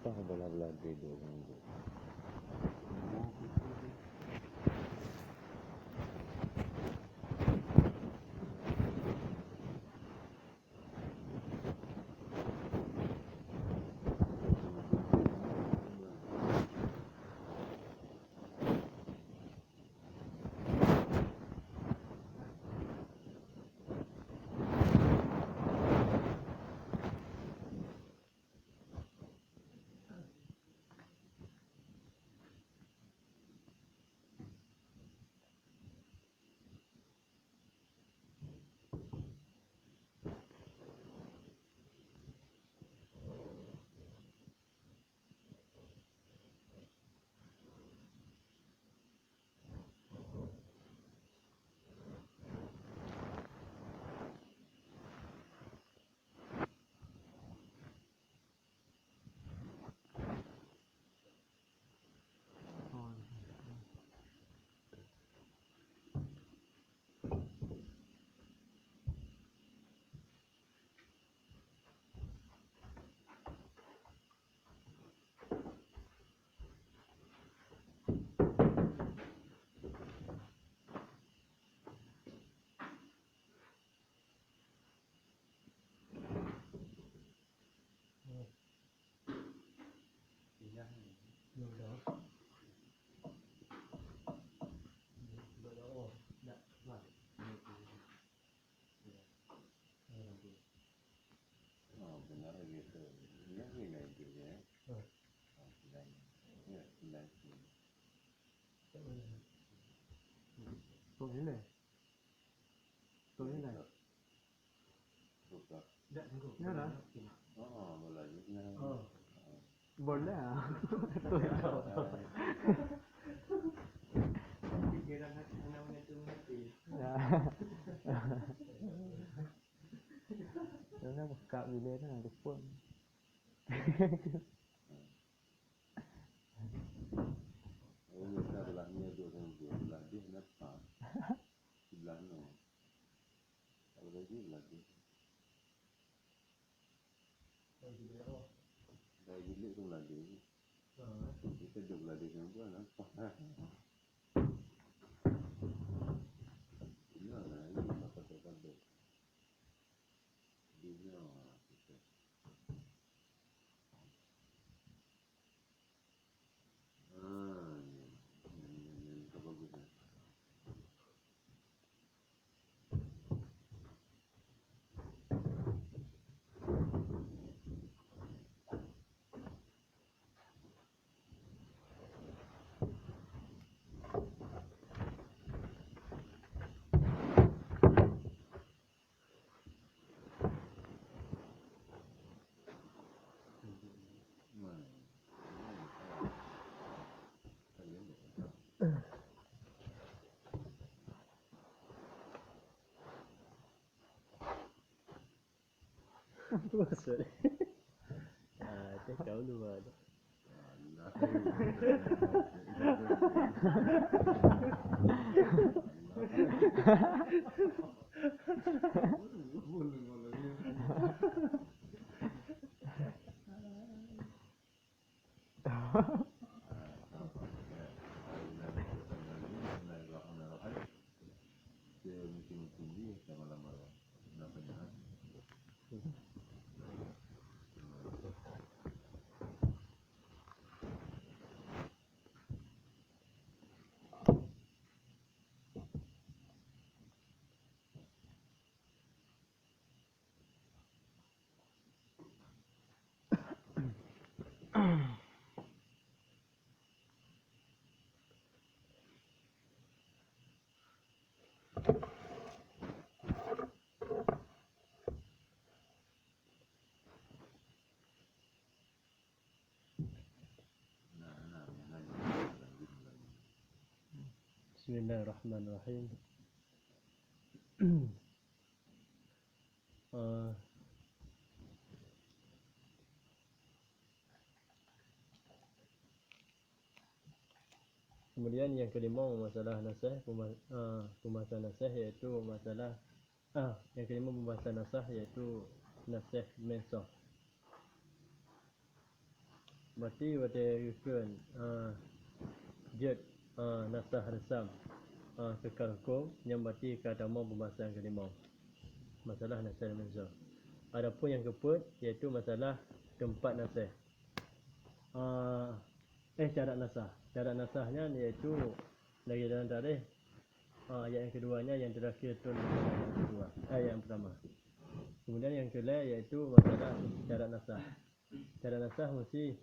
Apa belah-belah tidur itu? Benar gitu. Ini nilai juga ya. Ya, nilai. Tuh ini. Buka. Nyala. Oh, boleh juga. Oh. Boleh. Tuh. Pikiran anak-anak itu mati. Ya. Karena buka video itu nanti pun. Oh, kita belahnya dua belah dia kenapa? Sebelah no. Kalau lagi lagi. Dari gili tu lagi. Kita dua belah dia kan bukan apa. Ini lah, ini masa terkadang. Dia kita. Ini apa guna? Maksud. Cek kau dua ada. Bismillahirrahmanirrahim. Kemudian yang kelima masalah nasah, pembahasan nasah yaitu masalah yang kelima pembahasan nasah yaitu nasah mensah. berarti ikut jad nasah resam kekal hukum yang berarti kata mau pembahasan kelima masalah nasah dan mensah. Adapun yang keempat iaitu masalah tempat nasah. Syarat nasah. Syarat nasahnya iaitu lagi dalam tarikh ayat yang keduanya yang terakhir tu yang kedua, ayat yang pertama. Kemudian yang kedua iaitu masalah syarat nasah. Syarat nasah mesti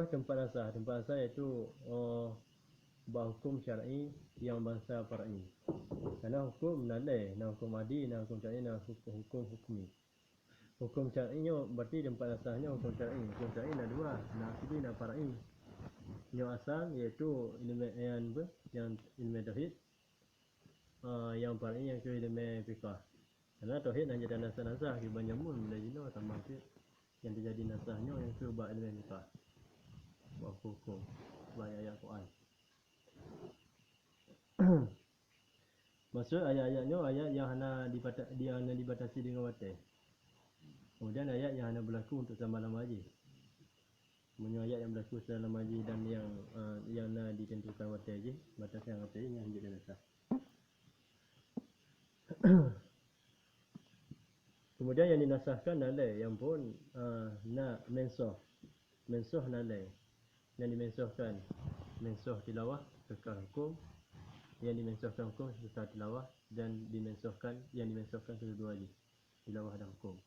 tempat nasah. Tempat nasah iaitu hukum syar'i yang bangsa far'i. Karena hukum nalai, hukum adi, hukum syar'i, hukum hukmi. Hukum syar'inya berarti tempat nasahnya hukum syar'i. Hukum syar'i ada dua, asli dan far'i. Yang asal iaitu yang ilmu tauhid. Yang far'i yang ke ilmu fiqh. Karena tauhid hanya ada nasah-nasah kebanyakan bila jino tambah yang terjadi nasahnya yang ke bab ilmu fiqh. Bab hukum, bab ayat Quran. Maksud ayat-ayatnya ayat yang hanya dibatasi dengan watai. Kemudian ayat yang hanya berlaku untuk semalam haji. Kemudian ayat yang berlaku semalam haji dan yang ditentukan watai haji, batasan watai yang menjadi nasah. Kemudian yang dinasahkan nalai yang pun mensah nalai. Yang dimensahkan mensah tilawah kekal hukum, yang dimensahkan hukum kekal tilawah, dan yang dimensahkan kedua lagi tilawah dan hukum.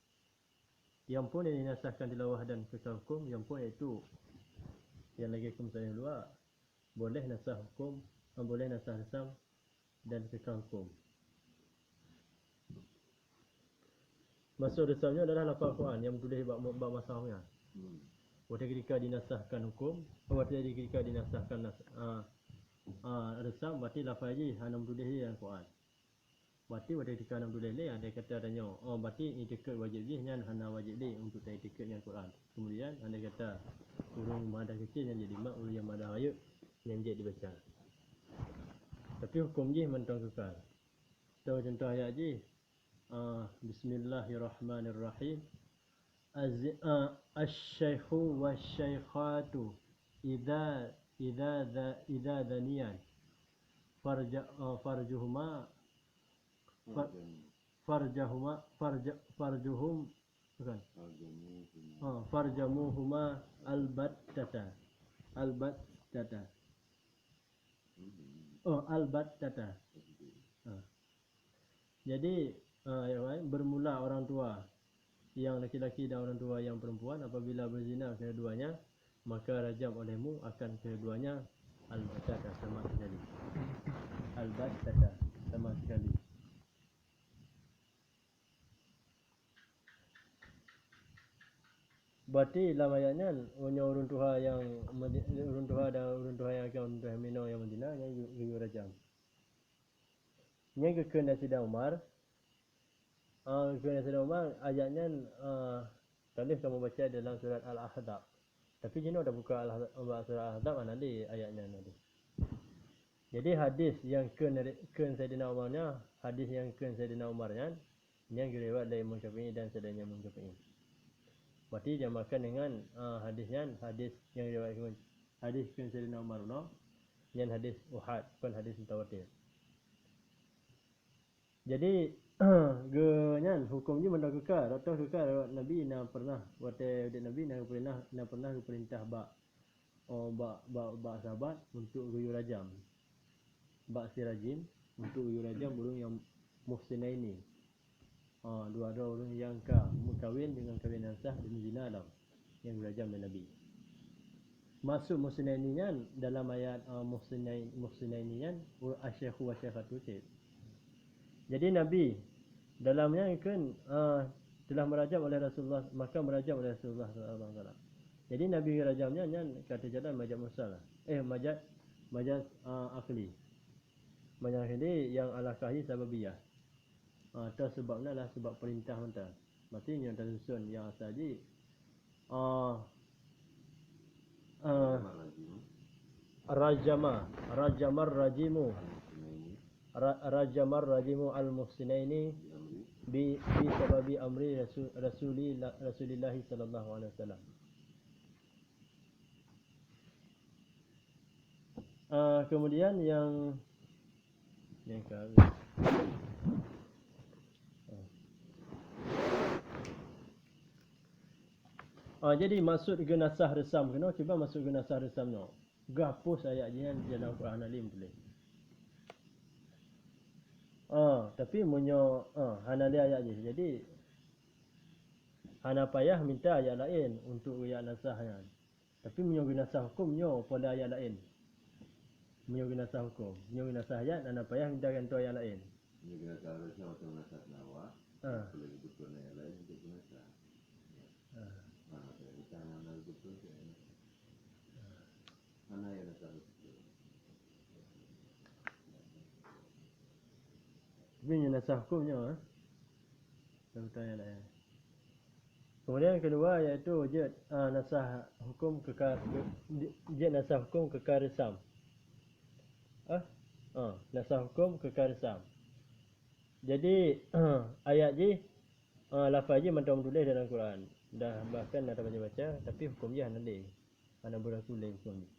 Yang pun yang dinasahkan tilawah dan kekal hukum yang pun iaitu yang lagi hukum saya luar boleh nasah hukum, boleh nasah resam dan kekal hukum. Maksud resamnya adalah lafaz Quran yang tulis bab masahnya. Waktu ketika dinasahkan hukum, waktu ketika dinasahkan resam, berarti lafaz haji hanya tulis dalam Quran. Berarti waktu ketika hanya tulis ni ada kata adanya, berarti i'tikad wajib ni hanya wajib ni untuk i'tikad dengan Quran. Kemudian ada kata urung madah kecil yang jadi mak, urung yang madah ayat yang jadi dibaca. Tapi hukum ni mentang kekal. Tahu contoh ayat ni, Bismillahirrahmanirrahim. Asy-syaikhu wasy-syaikhatu idza daniyan farjamuhuma albattata. Jadi bermula orang tua yang laki-laki dan orang tua yang perempuan apabila berzina keduanya, maka rajam olehmu akan keduanya albattata, sama sekali. Albattata, sama sekali. Berarti dalam ayatnya orang tua yang orang tua akan minor yang berzina yang juga rajam. Yang kekena Sidang Umar, ayatnya tulis kamu baca dalam surat Al-Ahzab. Tapi jino dah buka surat Al-Ahzab nanti ayatnya nanti. Jadi hadis yang ke Sayyidina Umarnya, hadis yang ke Sayyidina Umarnya, yang diriwayat dari Imam Syafi'i dan selainnya Imam Syafi'i. Berarti jamakan dengan hadis yang diriwayatkan hadis ke Sayyidina Umar yang hadis Uhad, bukan hadis mutawatir. Jadi hukum ni benda kekal atau kekal Nabi nak pernah waktu Nabi nak pernah perintah bak sahabat untuk guyur rajam, bak sirajim untuk guyur rajam burung yang muhsinaini, dua-dua orang yang kahwin dengan kahwinan sah dan zina lah yang rajam dan Nabi. Masuk muhsinaini nya dalam ayat muhsinaini nya asy-syaikhu wa syaikhatu. Jadi Nabi dalamnya kan telah merajam oleh Rasulullah, maka merajam oleh Rasulullah sallallahu alaihi wasallam. Jadi Nabi rajamnya kata jalan majaz mursal. Majaz akli. Majaz akli yang ala kahyi sababiyah. Atau sebabnya adalah sebab perintah mentah. Berarti yang tersusun yang asal ji rajamar rajimu al-muhsinaini bi sababi amri Rasulillah sallallahu alaihi wasallam. Kemudian yang kahwin. Jadi maksud genasah resam kena cuba masuk genasah resam no. Gahpus ayat jian dalam Quran Alim tulis. Tapi munyo hanali ayat je. Jadi hana payah minta ayat lain untuk ayat nasahnya. Tapi munyo genasah hukum nyo pada ayat lain. Munyo genasah hukum, munyo genasah ayat hana payah minta gantu ayat lain. Ini kena seharusnya waktu menasah nawa. Boleh betul ayat lain untuk menasah. Kita mana betul saya. Mana yang nasah betul. Tapi genasah hukumnya ayat lain. Kemudian yang kedua iaitu jad nasah hukum kekal jad nasah hukum kekal resam. Nasah hukum kekal resam. Jadi ayat je lafaz je mentang tulis dalam Quran. Dah bahkan dah baca-baca tapi hukum dia hana mana boleh tulis hukum ni.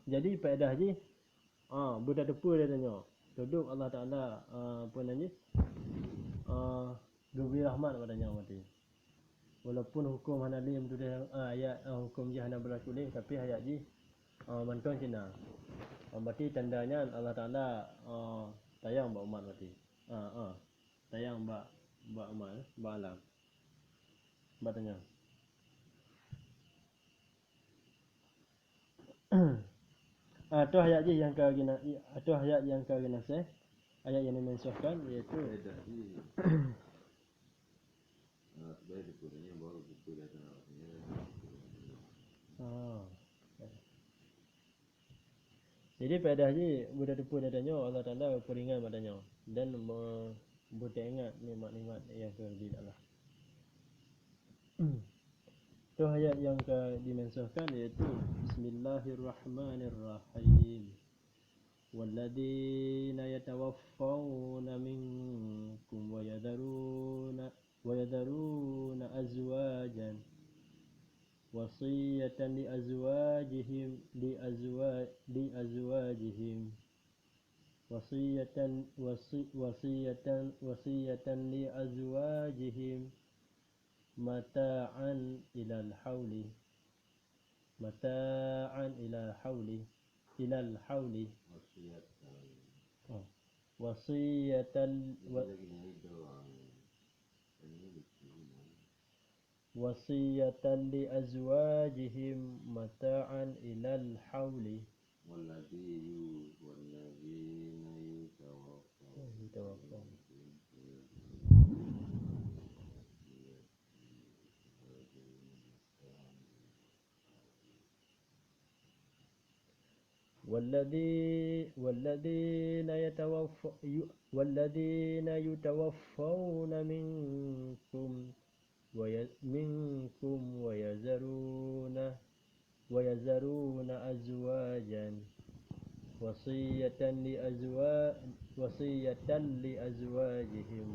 Jadi faedah je budak depu dia tanya. Duduk Allah Taala apa namanya? Dubri rahmat padanya mati. Walaupun hukum hana lim tulis ayat hukum je hana berlaku ni tapi ayat je mantong cina. Berarti tandanya Allah Taala tayang ba umat berarti. Tayang ba umat ba alam. Bertanya. Itu ayat je yang kagina itu ayat yang kagina ayat yang dimensyahkan iaitu sebagai dipulihnya baru betul dan awalnya. Jadi pada haji budak depu dadanya Allah Taala peringat padanya dan membuat ingat nikmat-nikmat yang terjadi Allah. Itu ayat yang dimensyahkan iaitu Bismillahirrahmanirrahim. Walladzina yatawaffawna minkum wa yadharuna azwajan wasiyatan li azwajihim wasiyatan li azwajihim mata'an ilal hauli wasiyatan li azwajihim mata'an ilal hauli walladzina yutawaffawna والذين يتوفون منكم ويذرون أزواجا وصية لأزواجهم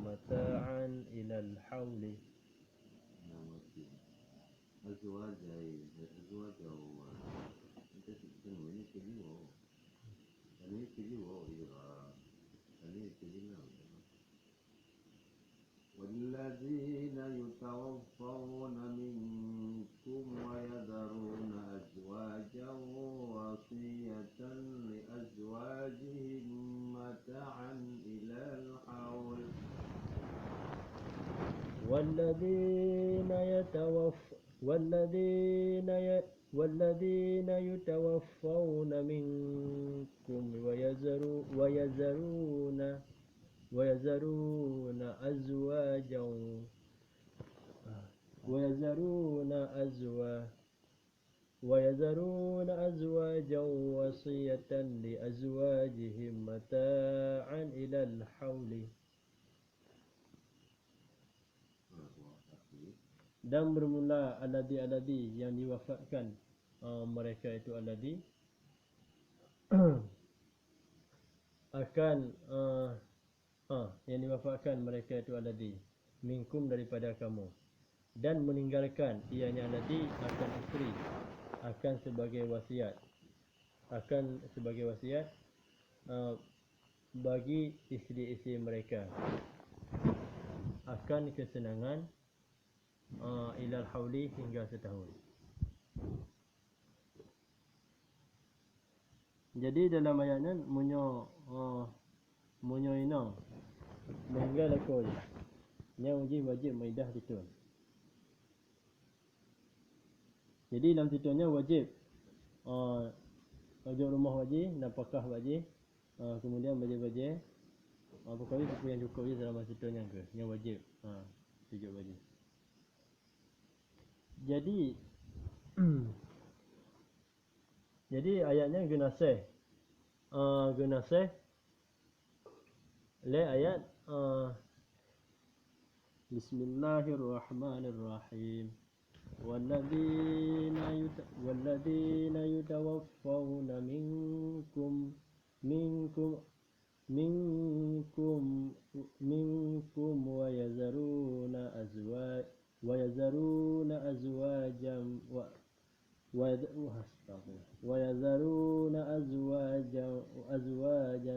متاعا إلى الحول. والذين يتوفون منكم ويذرون أزواجا وصية لأزواجهم متاعا إلى الحول والذين يتوفون منكم ويذرون أزواجا وصية لأزواجهم متاعا إلى الحول. Dan bermula alladhi yang diwafatkan mereka itu alladhi akan yang diwafatkan mereka itu alladhi minkum daripada kamu, dan meninggalkan ianya alladhi akan isteri, akan sebagai wasiat bagi isteri-isteri mereka, akan kesenangan ilal hauli hingga setahun. Jadi dalam ayatnya munyo inang meninggal aku je, yang wajib maidah ditun. Jadi dalam situnya wajib wajib rumah wajib, nafkah wajib, kemudian baje-baje pokoknya apa yang cukup je dalam situnya ke yang wajib, tujuh wajib. Jadi jadi ayatnya gunasih le ayat Bismillahirrahmanirrahim. والذين يتوفون منكم ويذرون أزواجا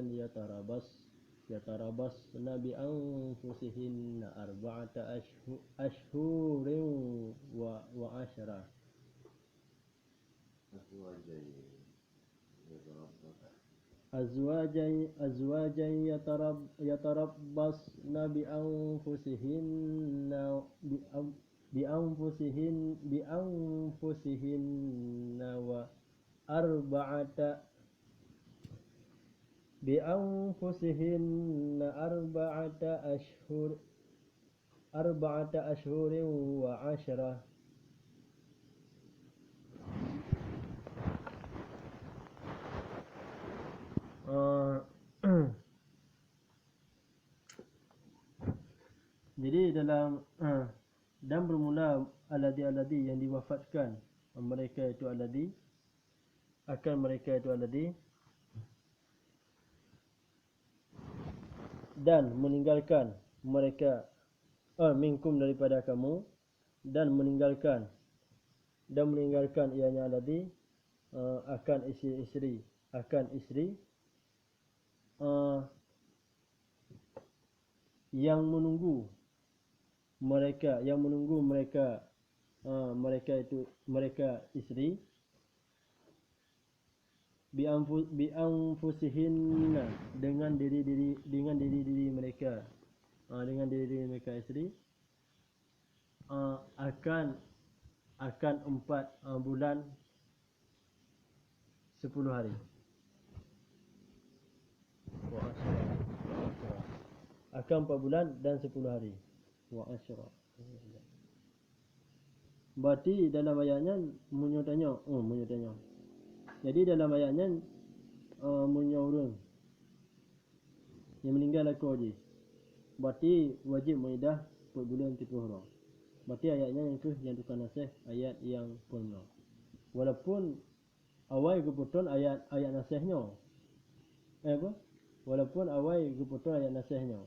يتربصن بأنفسهن أربعة أشهر وعشرة. أزواجا يتربصن بأنفسهن أربعة أشهر وعشرة. Jadi dalam dan bermula alladhi yang diwafatkan mereka itu alladhi akan mereka itu alladhi, dan meninggalkan mereka minkum daripada kamu, dan meninggalkan ianya alladhi akan isteri yang menunggu mereka isteri bi'anfusihinna dengan diri mereka isteri akan 4 bulan 10 hari. Akan 4 bulan dan 10 hari. Wa asyra. Berarti dalam ayatnya munyo tanya. Jadi dalam ayatnya munyo urun yang meninggal aku je. Berarti wajib maidah 4 bulan 30 hari. Berarti ayatnya yang tukar nasih ayat yang purna. Walaupun awal keputusan ayat nasihnya. Walaupun awal keputusan ayat nasihnya.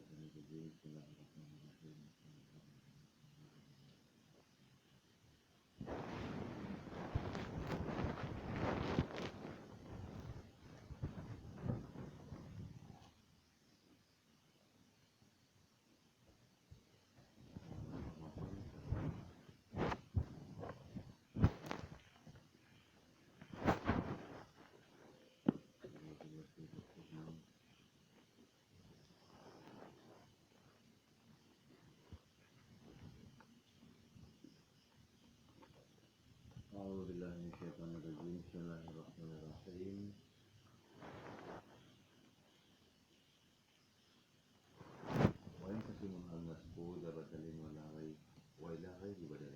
الشيطان الرجيم بسم الله الرحمن الرحيم أعوذ بالله من الشيطان الرجيم بسم الله الرحمن الرحيم وينقسم النسب إلى بدل ولا غير وإلى غير بدل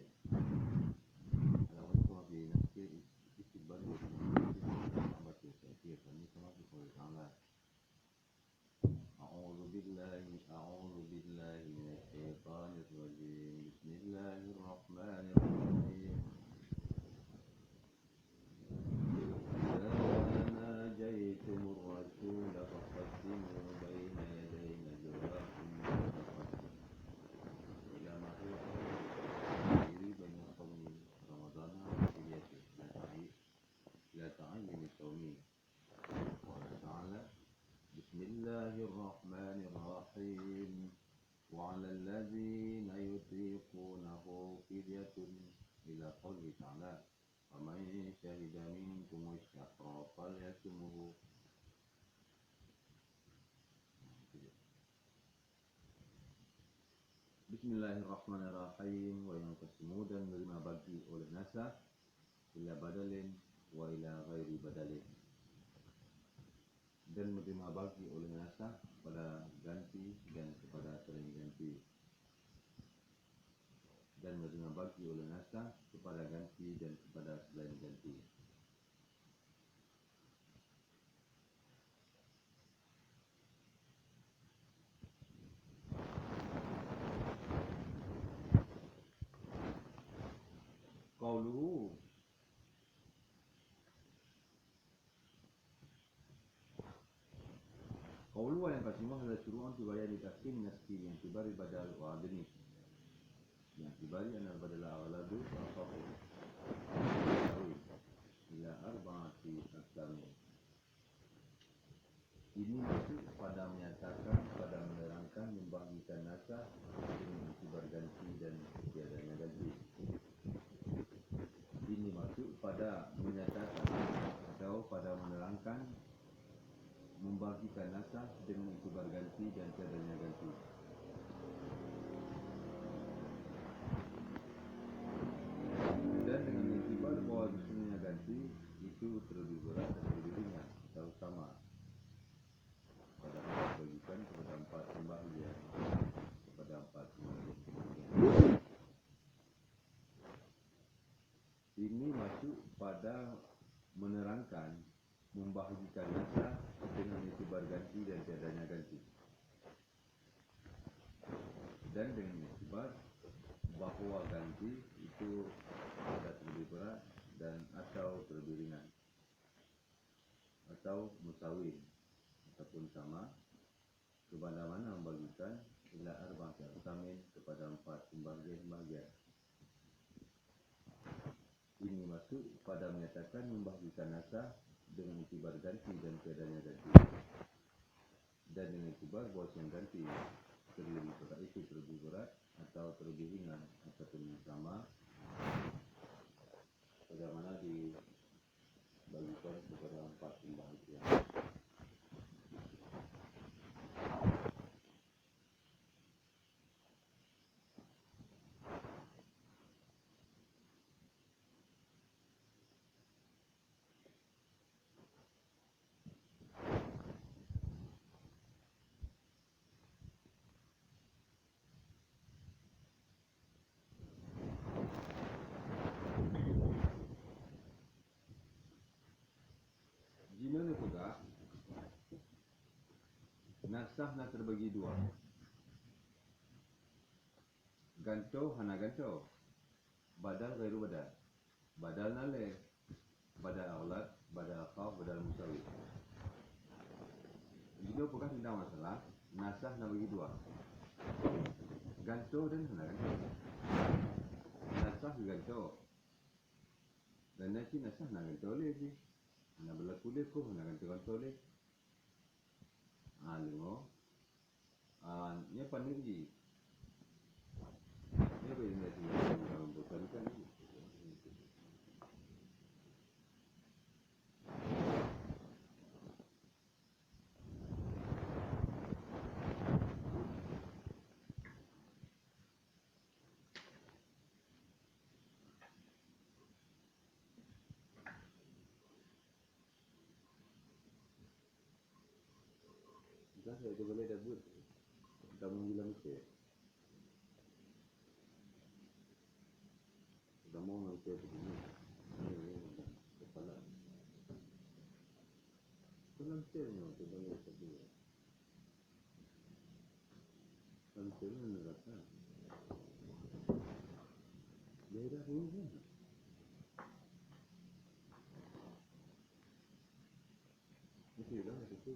على وجه في نفس الاستقبال والمحبة والتأثير كما في قوله تعالى أعوذ بالله من الشيطان الرجيم بسم الله الرحمن الرحيم ناجيتم الرسول فقدموا بين يدي نجواكم وتقدموا إلى ما هو خير بين صوم رمضان وفديته لا تعين صومه قال تعالى بسم الله الرحمن الرحيم وعلى الذين يطيقونه فدية إلى قوله تعالى ومن شهد منكم الشهر فليصمه Bismillahirrahmanirrahim. Wa yanqasimu dan menerima bagi oleh nasah ila badalin wa ila ghairi badalin, dan menerima bagi oleh nasah pada ganti dan kepada selain ganti, dan menerima bagi oleh nasah kepada ganti dan kepada selain ganti. Qauluhu wa yanqasimu hadha syuru'an fi bayani taqsim nasbi yang tibari badal wa adni yang tibari anal badala aghladu wa asafu ila arba'ati aqsam. Ini maksud pada menyatakan, pada menerangkan, membagikan nasah dengan itibar ganti dan tiadanya ganti. Ini maksud pada menyatakan atau pada menerangkan, membagikan nasah dengan itibar ganti dan tiadanya ganti. Dan dengan itibar bahwa biasanya ganti itu terlebih berat dan terlebih ringan atau sama. Padahal bagikan kepada empat pembagian, kepada empat pembagian. Ini masuk pada menerangkan, membahagikan nasah dengan itibar ganti dan tiadanya ganti, dan dengan itibar bahawa ganti itu ada terlebih berat dan atau terlebih ringan atau musawin ataupun sama, kepada mana membagikan ila arba'ati aqsamin, kepada empat pembagian-pembagian. Ini masuk pada menyatakan membahagikan nasah dengan itibar ganti dan tiadanya ganti, dan dengan itibar bahwa yang ganti terlebih berat itu terlebih berat atau terlebih ringan ataupun sama, pada mana dibagikan kepada empat pembagian. Gimana pula nasah nak terbagi dua, ganto hana ganto, badal gairu badal, badal nale, badal aghlad, badal khaf, badal musawi. Jika apakah tidak masalah nasah nak bagi dua. Ganto dan hana ganto. Nasah ke ganto. Dan nanti nasah nak ganto leh sih. Nak berlaku leh ko hana ganto leh. Lengo. Nya pandai ji. Nya boleh sih dalam bosankan ni. Dah saya boleh dah buat. Kamu bilang ke? Kamu nak ke begini. Kepala. Penantiannya tu banyak sekali. Penantiannya neraka. Daerah ini kan? Mesti dah ada tu.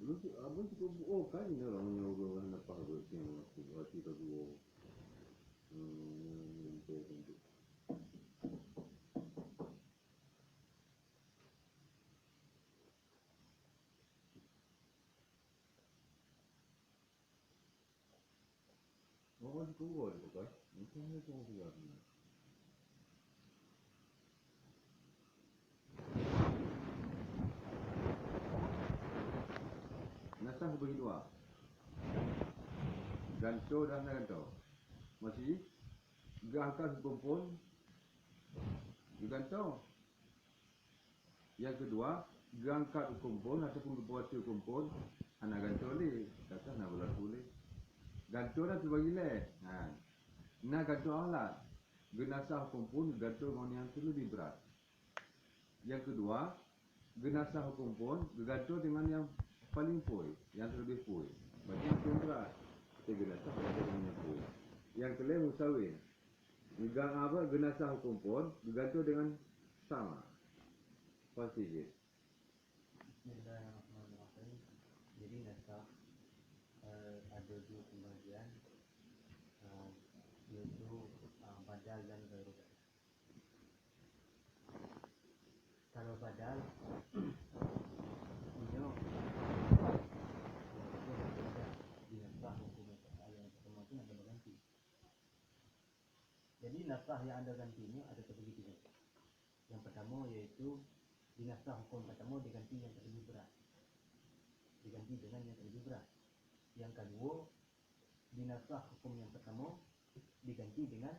Dulu tu abang tu kan ni orang yang nak faham yang waktu tu dua. Orang tu buat tu kan? Mungkin dia tu buat. Nasah bagi dua. Ganto dan ganto. Masih gahkan kumpul ganto. Yang kedua, gangkat kumpul ataupun buat kumpul anak ganto ni, kata nak berlaku ni. Ganto dah terbagi leh. Nak ganto alat. Genasah kumpul ganto dengan yang tu lebih berat. Yang kedua, genasah kumpul ganto dengan yang paling pui, yang terlebih pui. Berarti yang berat. Kita genasah dengan yang pui. Yang kelima musawir. Genasah kumpul ganto dengan sama. Pasti je. Bismillahirrahmanirrahim. Jadi nasah ada dua pembagian, yaitu badal dan ghairu badal. Kalau badal dia dinasah hukum yang pertama itu ada berganti. Jadi nasah yang ada ganti ini ada terbagi tiga. Yang pertama yaitu dinasah hukum pertama diganti yang lebih berat, diganti dengan yang lebih berat. Yang kedua, dinasah hukum yang pertama diganti dengan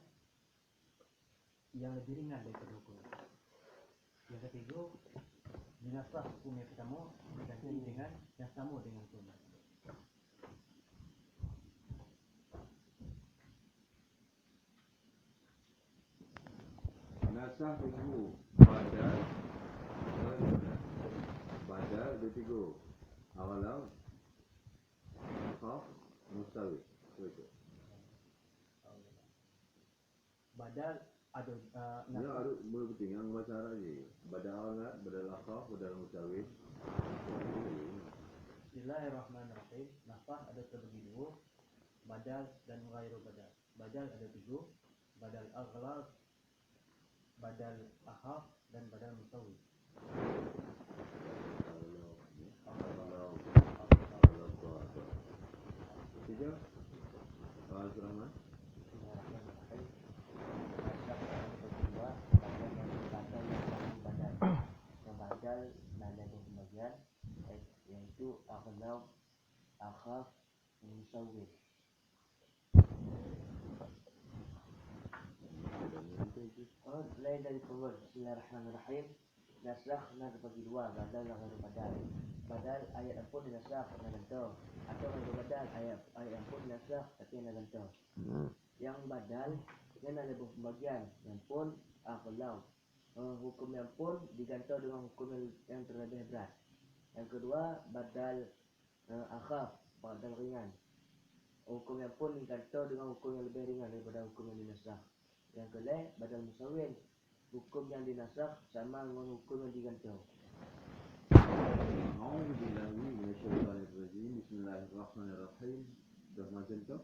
yang lebih ringan daripada hukum. Yang ketiga, dinasah hukum yang pertama diganti dengan yang sama dengan hukum. Nasah tunggu badal dia tiga. Awalau khaf mustawid. Betul. Badal ada Ya, ada boleh penting yang bahasa Arab je. Badal awalat, badal khaf, badal mustawid. Bismillahirrahmanirrahim. Nasah ada terbagi dua, badal dan ghairu badal. Badal ada tiga, badal aghlab, badal akhaf dan badal mustawid. Tiga. Al-Rahman. Bismillahirrahmanirrahim. Nasah ada dua, badal yang badal. Yang badal ada dua pembagian, yaitu aghlab, akhaf, dan mustawid. Lain dari pembuat. Bismillahirrahmanirrahim. Nasah nak bagi dua, badal dan ghairu badal. Badal ayat ampun dinasah nak ganto, atau ghairu badal ayat ampun dinasah tapi nak ganto. Yang badal dia ada dua pembagian, yang pun aghlab. Hukum yang pun diganto dengan hukum yang terlebih berat. Yang kedua, badal akhaf, badal ringan. Hukum yang pun diganto dengan hukum yang lebih ringan daripada hukum yang dinasah. Yang kedua, badal musawir. Hukum yang dinasakh sama dengan hukum yang digantung. A'udzu billahi minasyaitonir rajim. Bismillahirrahmanirrahim. Dah macam tu.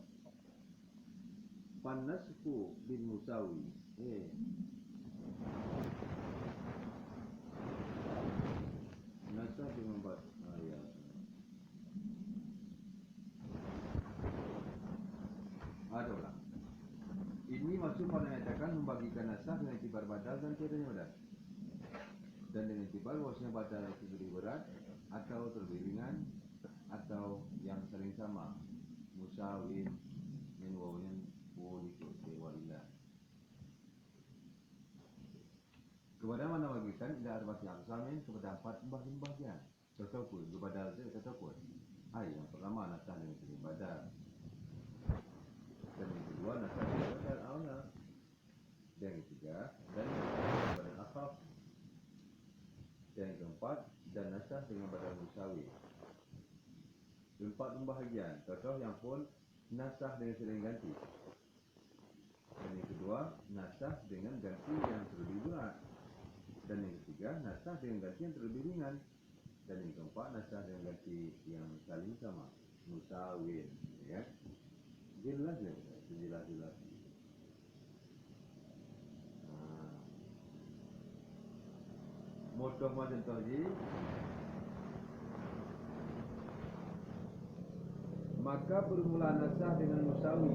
Panasku bil musawi. Nasah dengan ayat. Ada ulang. Ini maksud pada menyatakan membagikan nasah dengan iktibar badal dan tiadanya badal. Dan dengan iktibar bahwasanya badal itu lebih berat atau terlebih ringan atau yang saling sama. Musawin min wawin wulikul walillah. Kepada mana bagikan ila arba'ati aqsamin, kepada 4 pembagian. Contoh pun badal itu contoh pun. Yang pertama nasah dengan iktibar badal. Dan yang kedua nasah dengan badal aula. Dan yang ketiga dan badal akhaf. Dan yang keempat dan nasah dengan badal musawi. 4 pembahagian. Contoh yang pun nasah dengan sering ganti. Dan yang kedua nasah dengan ganti yang terlebih berat. Dan yang ketiga nasah dengan ganti yang terlebih ringan. Dan yang keempat nasah dengan ganti yang saling sama, musawin. Ya. Jelas ya? Jelas. Motoh macam tu je. Maka permulaan nasah dengan musawi.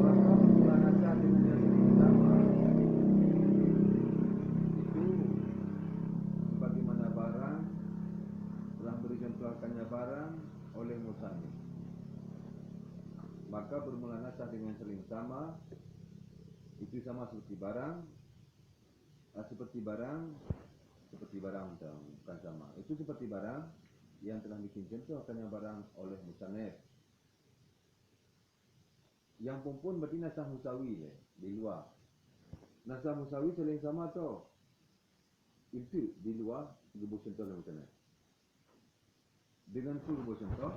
Maka permulaan nasah dengan yang sama. Itu bagaimana barang telah dicontohkannya barang oleh musannif. Maka permulaan nasah dengan saling sama itu sama seperti barang. Seperti barang bukan sama. Itu seperti barang yang telah dicontohkannya barang oleh musannif. Yang pun berarti nasah musawi di luar. Nasah musawi saling sama tu. Itu di luar gebus contoh oleh musannif. Dengan tu gebus contoh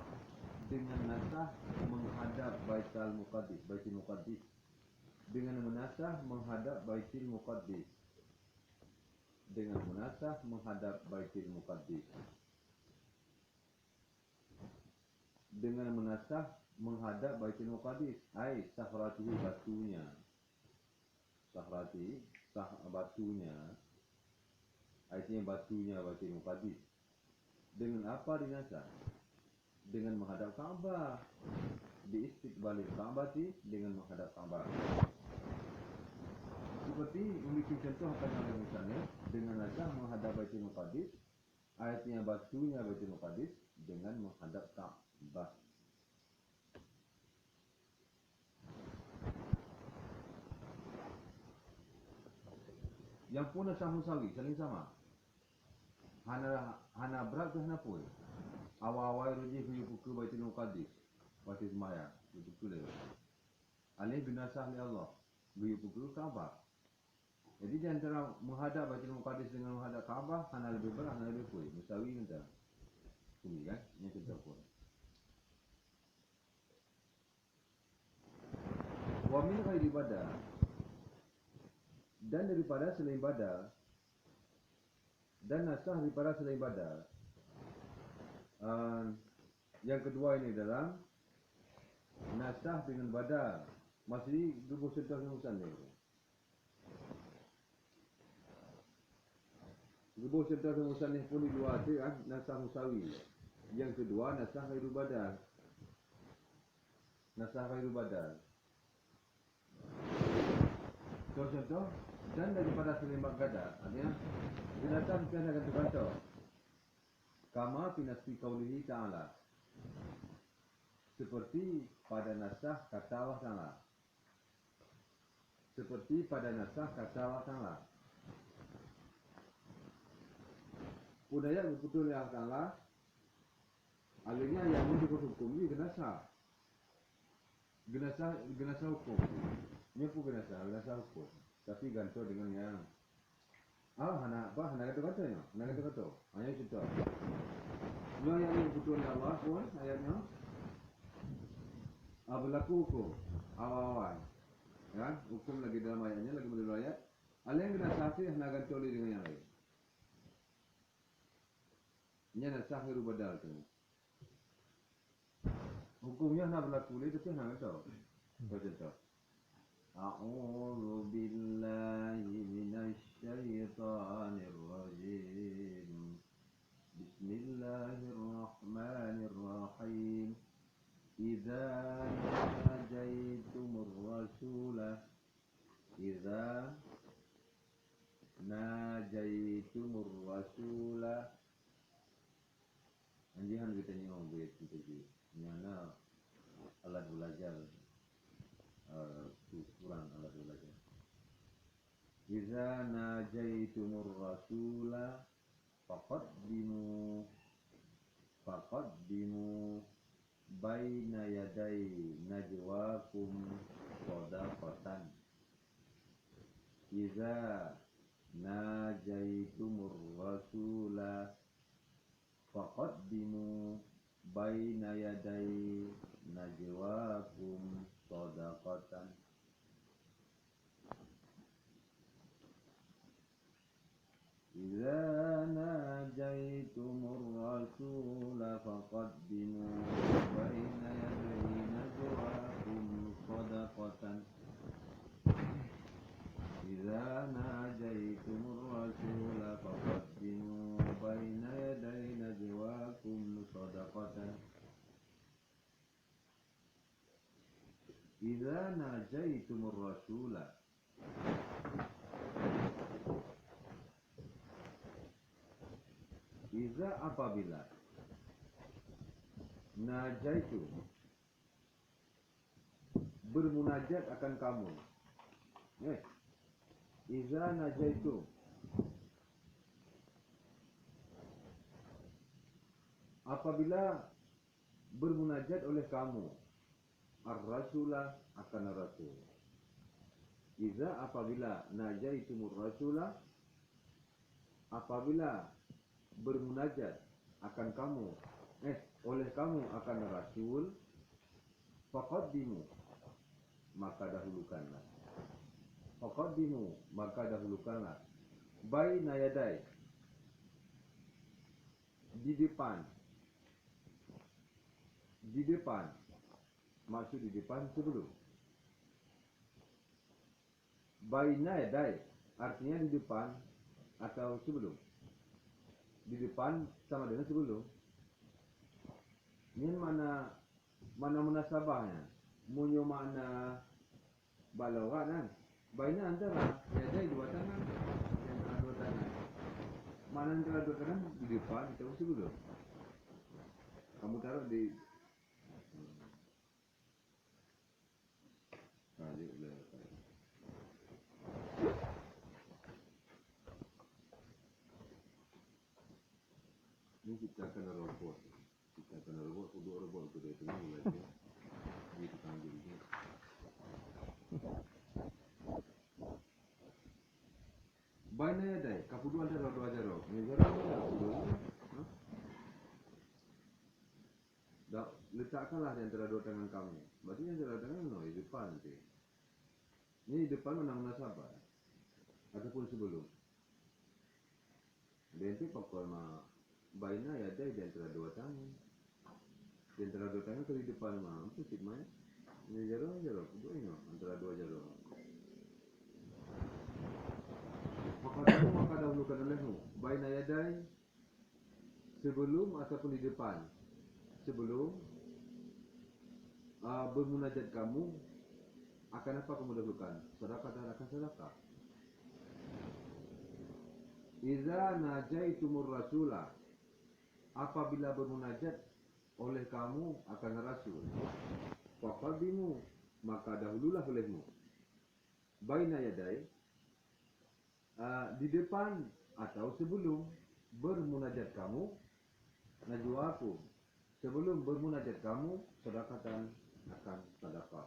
dengan nasah menghadap baitul muqaddis. Dengan menasah menghadap baitul muqaddis. Dengan munasah menghadap baitul muqaddis. Dengan munasah menghadap baitul muqaddis, sahratihi batunya. Batunya. Artinya batunya baitul muqaddis. Dengan apa dinasah? Dengan menghadap Ka'bah. Di istiqbalil Ka'bati, dengan menghadap Ka'bah. Seperti memiliki contoh akan oleh musannif dengan nasah menghadap baitul muqaddis, ayatnya batunya baitul muqaddis dengan menghadap Ka'bah. Yang pun nasah musawi saling sama. Hana berat tu hana pun. Awal-awal rujih yubuku baitul muqaddis. Baitul semaya. Yubuku dia. Alih binasah li Allah. Yubuku Ka'bah. Jadi di antara menghadap baitul muqaddis dengan menghadap Ka'bah, hana lebih berat, hana lebih kurang. Musawi kan? Ini kan? Ini contoh pun. Wa min ghairi badal. Dan daripada selain badal. Dan nasah daripada selain badal. Yang kedua ini dalam nasah dengan badal. Masih dua contoh yang musannif. Dua contoh yang musannif pun dua tu kan nasah musawi. Yang kedua nasah ghairu badal. Nasah ghairu badal. Contoh dan daripada selain badal. Artinya binatang bukan akan terkantor. Kama fi nasfi qaulihi ta'ala. Seperti pada nasah kata Allah Ta'ala. Seperti pada nasah kata Allah Ta'ala. Budaya betul Allah Ta'ala. Akhirnya yang mendukung hukum ini genasah. Genasah hukum. Ini pun genasah hukum. Tapi gantung dengan yang hana kata-katanya. Hana kata-kata. Hanya cerita. Yang ini betul Allah pun ayatnya. Berlaku hukum awal-awal. Ya, hukum lagi dalam ayatnya, lagi dalam ayat. Ada yang kena sahih nak ganti oleh dengan yang lain. Ini nak sahih badal tu. Hukumnya nak berlaku itu tu nak tahu. Contoh. A'udzu billahi minasy syaithanir rajim. Bismillahirrahmanirrahim. Idza najaitumur rasulah Idza najaitumur rasula. Anjihan kita tengok bait kita ji. Nyana alat belajar kurang alat belajar. Idza najaitumur rasula faqaddimu baina yaday najwakum shadaqatan. Idza najaitumur rasula faqaddimu baina yaday najwakum shadaqatan. Idza najaitumur rasula faqaddimu baina yaday najwakum shadaqatan. Idza najaitumur rasula faqaddimu baina yaday najwakum shadaqatan. Idza najaitumur rasula. Idza apabila najaitu bermunajat akan kamu. Idza najaitu apabila bermunajat oleh kamu ar-rasula akan rasul. Idza apabila najaitumur rasula apabila bermunajat akan kamu oleh kamu akan rasul faqaddimu maka dahulukanlah. Faqaddimu maka dahulukanlah baina yaday di depan maksud di depan sebelum. Baina yaday artinya di depan atau sebelum. Di depan sama dengan sebelum. Ini mana munasabahnya? Munyo makna balagat kan? Baina antara yaday dua tangan, antara dua tangan. Mana antara dua tangan di depan atau sebelum? Kamu taruh di ini kita kena robot. Duduk robot tu dia tengok lagi. Dia tukang diri. Baina yaday, kapudu antara dua jaro. Ni jaro apa? Dah letakkanlah di antara dua tangan kamu. Berarti antara tangan di depan nanti. Ini di depan mana munasabah ataupun sebelum. Dia nanti pokok baina yaday di antara dua tangan. Di antara dua tangan ke di depan apa sih main? Ini jaro dua ini antara dua jaro. Maka dahulukan olehmu baina yaday sebelum ataupun di depan. Sebelum bermunajat kamu akan apa kamu dahulukan? Sedekah dan akan sedekah. Idza najaitumur rasula apabila bermunajat oleh kamu akan rasul faqaddimu maka dahululah olehmu baina yaday di depan atau sebelum bermunajat kamu najwaku sebelum bermunajat kamu sedekatan akan sedekah.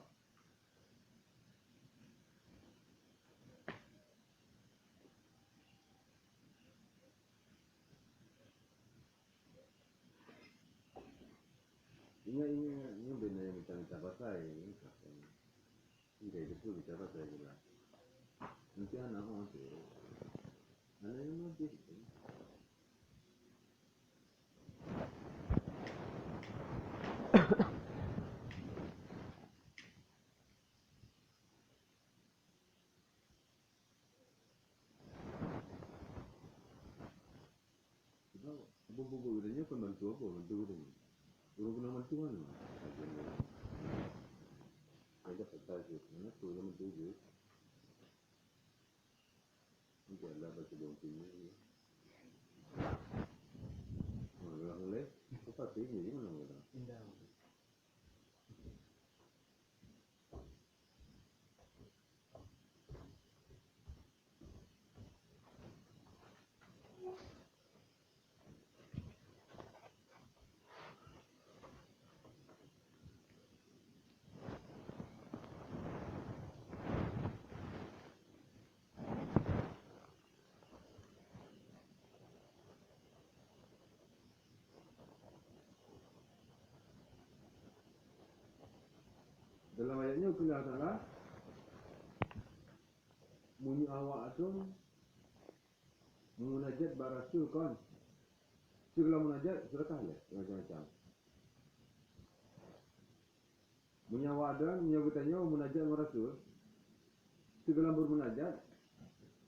Ini benda yang minta pasal ini. Tidak itu bicara saya bilang. Nanti anak masih, anak yang masih. Kita buku udahnya kan bantu apa? Bantu udahnya. Orang pernah bantu mana? Saya kata sih, mana tu yang bantu je. Ini Allah baca bantu ni. Orang lain, apa sih ni mana orang? Indah. Dalam ayatnya Allah Taala munyi awak tu munajat barasul kan. Segala munajat sedekah ya, macam-macam. Munyi awak dan munyi bertanya munajat barasul. Segala bermunajat,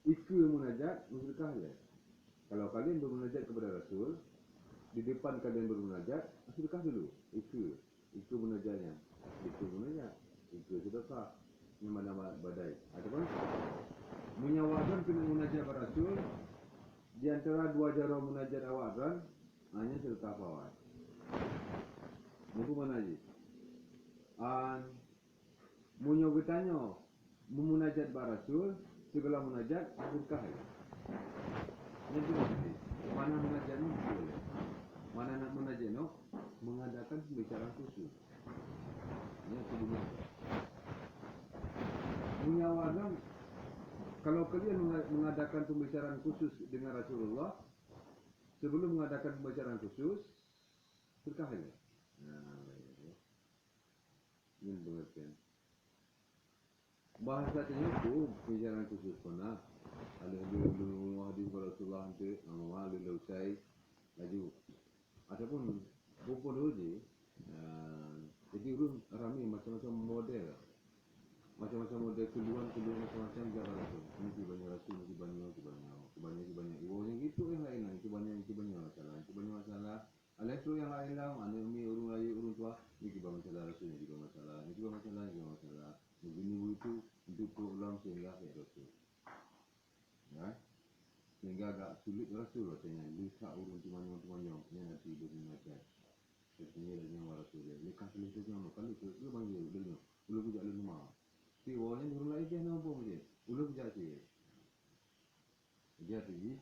ikut munajat sedekah ya. Kalau kalian bermunajat kepada Rasul, di depan kalian bermunajat, sedekah dulu. Ikut munajatnya. Ikut munajat, ikut sedekah. Yang mana badai. Ataupun menyawakan kena munajat kepada Rasul, di antara dua cara munajat awakan, hanya sedekah fawad. Mampu mana lagi? Munyo bertanya, memunajat kepada Rasul, segala munajat, sedekah ya. Ini juga nanti. Mana munajat no boleh. Mana nak munajat no mengadakan pembicaraan khusus. Ini sebelumnya. Menyawakan kalau kalian mengadakan pembicaraan khusus dengan Rasulullah, sebelum mengadakan pembicaraan khusus, sedekah ya. Ini pengertian. Bahasanya itu pembicaraan khusus pernah. Alhamdulillah hadis Rasulullah itu amal usai laju ataupun bukan hoji jadi urun ramai macam-macam model keluhan macam-macam cara Rasul ini banyak Rasul ini banyak ibunya gitu yang lain itu banyak masalah ada itu yang lain lah mana umi urun raya urun tua ini juga masalah Rasul ini juga masalah begini itu untuk ulang sehingga ya Rasul. Ya, sehingga agak sulit Rasul rasanya. Lihat urun tumanyong yang nanti bermunajat. Sebenarnya dengan Rasul dia. Lekas selesai kalau itu panggil dia. Ulu bijak lu rumah. Si awalnya urun lagi dia nampak dia. Ulu bijak dia. Jadi,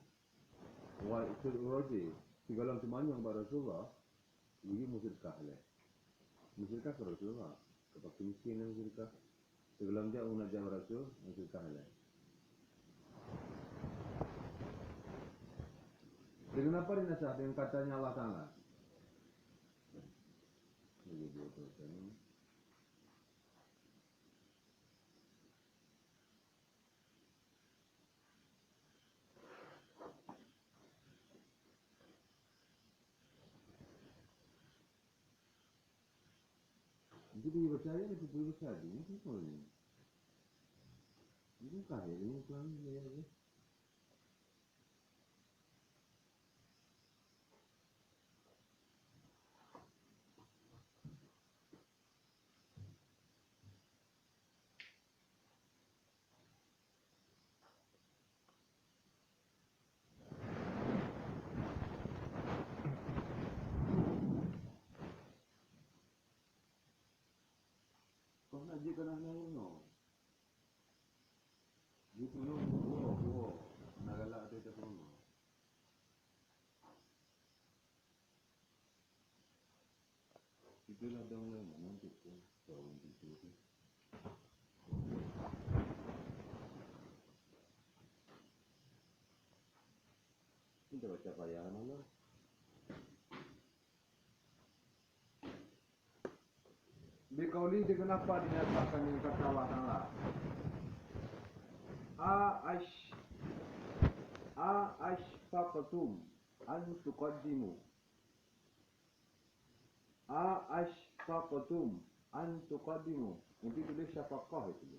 wal itu roje. Segala tumanyong pada Rasulullah. Ini musyrikah lah. Musyrikah pada Rasulullah. Kepada miskin yang musyrikah. Segala dia munajat Rasul musyrikah lah. Dengan apa dinasah? Dengan katanya Allah Ta'ala. Jadi dia percaya dia boleh percaya. Ini apa ni? Ini kaya ini pelan dia aja. Kau nak je kena nak no. Gitu no. Nak galak ada tak no. Itulah dah mulai nanti tu. Tahun itu. Kita baca payah mana? Bikauli dengan apa dinyatakan dengan kata Allah Ta'ala? Ashfaqtum an tuqaddimu. Ashfaqtum an tuqaddimu. Mungkin tulis syafaqah itu.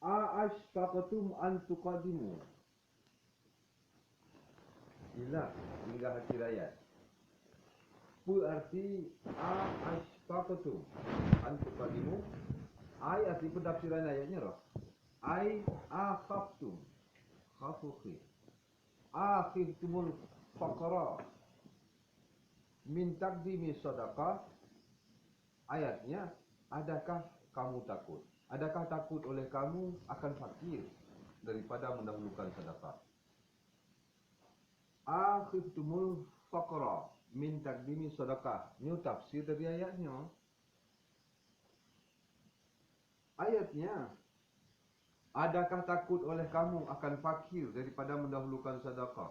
Ashfaqtum an tuqaddimu. Ila hingga akhir ayat. Berarti ashfaqtum an tuqaddimu. Ayat itu penafsiran ayatnya roh. Akhaftum. Khafuhi. Akhiftumul faqra min taqdimi sadaqah. Ayatnya, adakah kamu takut? Adakah takut oleh kamu akan fakir daripada mendahulukan sedekah? Akhiftumul faqra min taqdimi sedekah. Ini tafsir dari ayatnya. Ayatnya, adakah takut oleh kamu akan fakir daripada mendahulukan sedekah?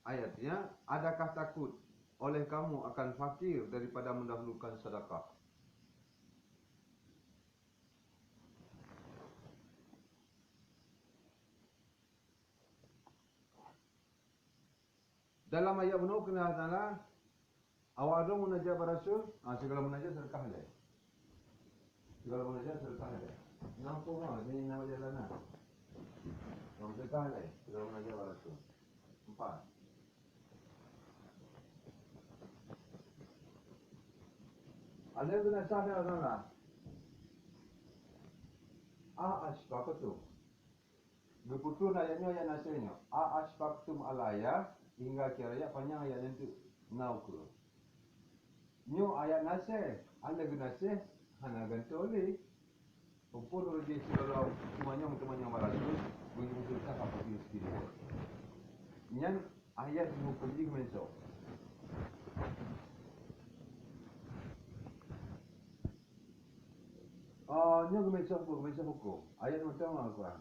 Ayatnya, adakah takut oleh kamu akan fakir daripada mendahulukan sedekah? Dalam ayat penuh kena ta'ala, awak ada munajat pada Rasul, segala munajat sedekah ada. Segala munajat sedekah ada. Nampu ini nama jalan lah. Nama sedekah ada. Segala munajat pada Rasul. 4. Ada yang kena sadar ta'ala. Ashfaqtum. Berputus ayatnya ayat nasirnya. Ashfaqtum al-ayah. Hingga akhir ayat panjang ayat itu. Now ke. Nyo ayat nasir. Anda kena nasir. Hana ganti oleh. Kumpul oleh dia segala semuanya barasul. Menunjukkan apa itu sekiranya. Yang ayat hukum ini menso. Nyo kemenso hukum. Ayat macam Al-Quran.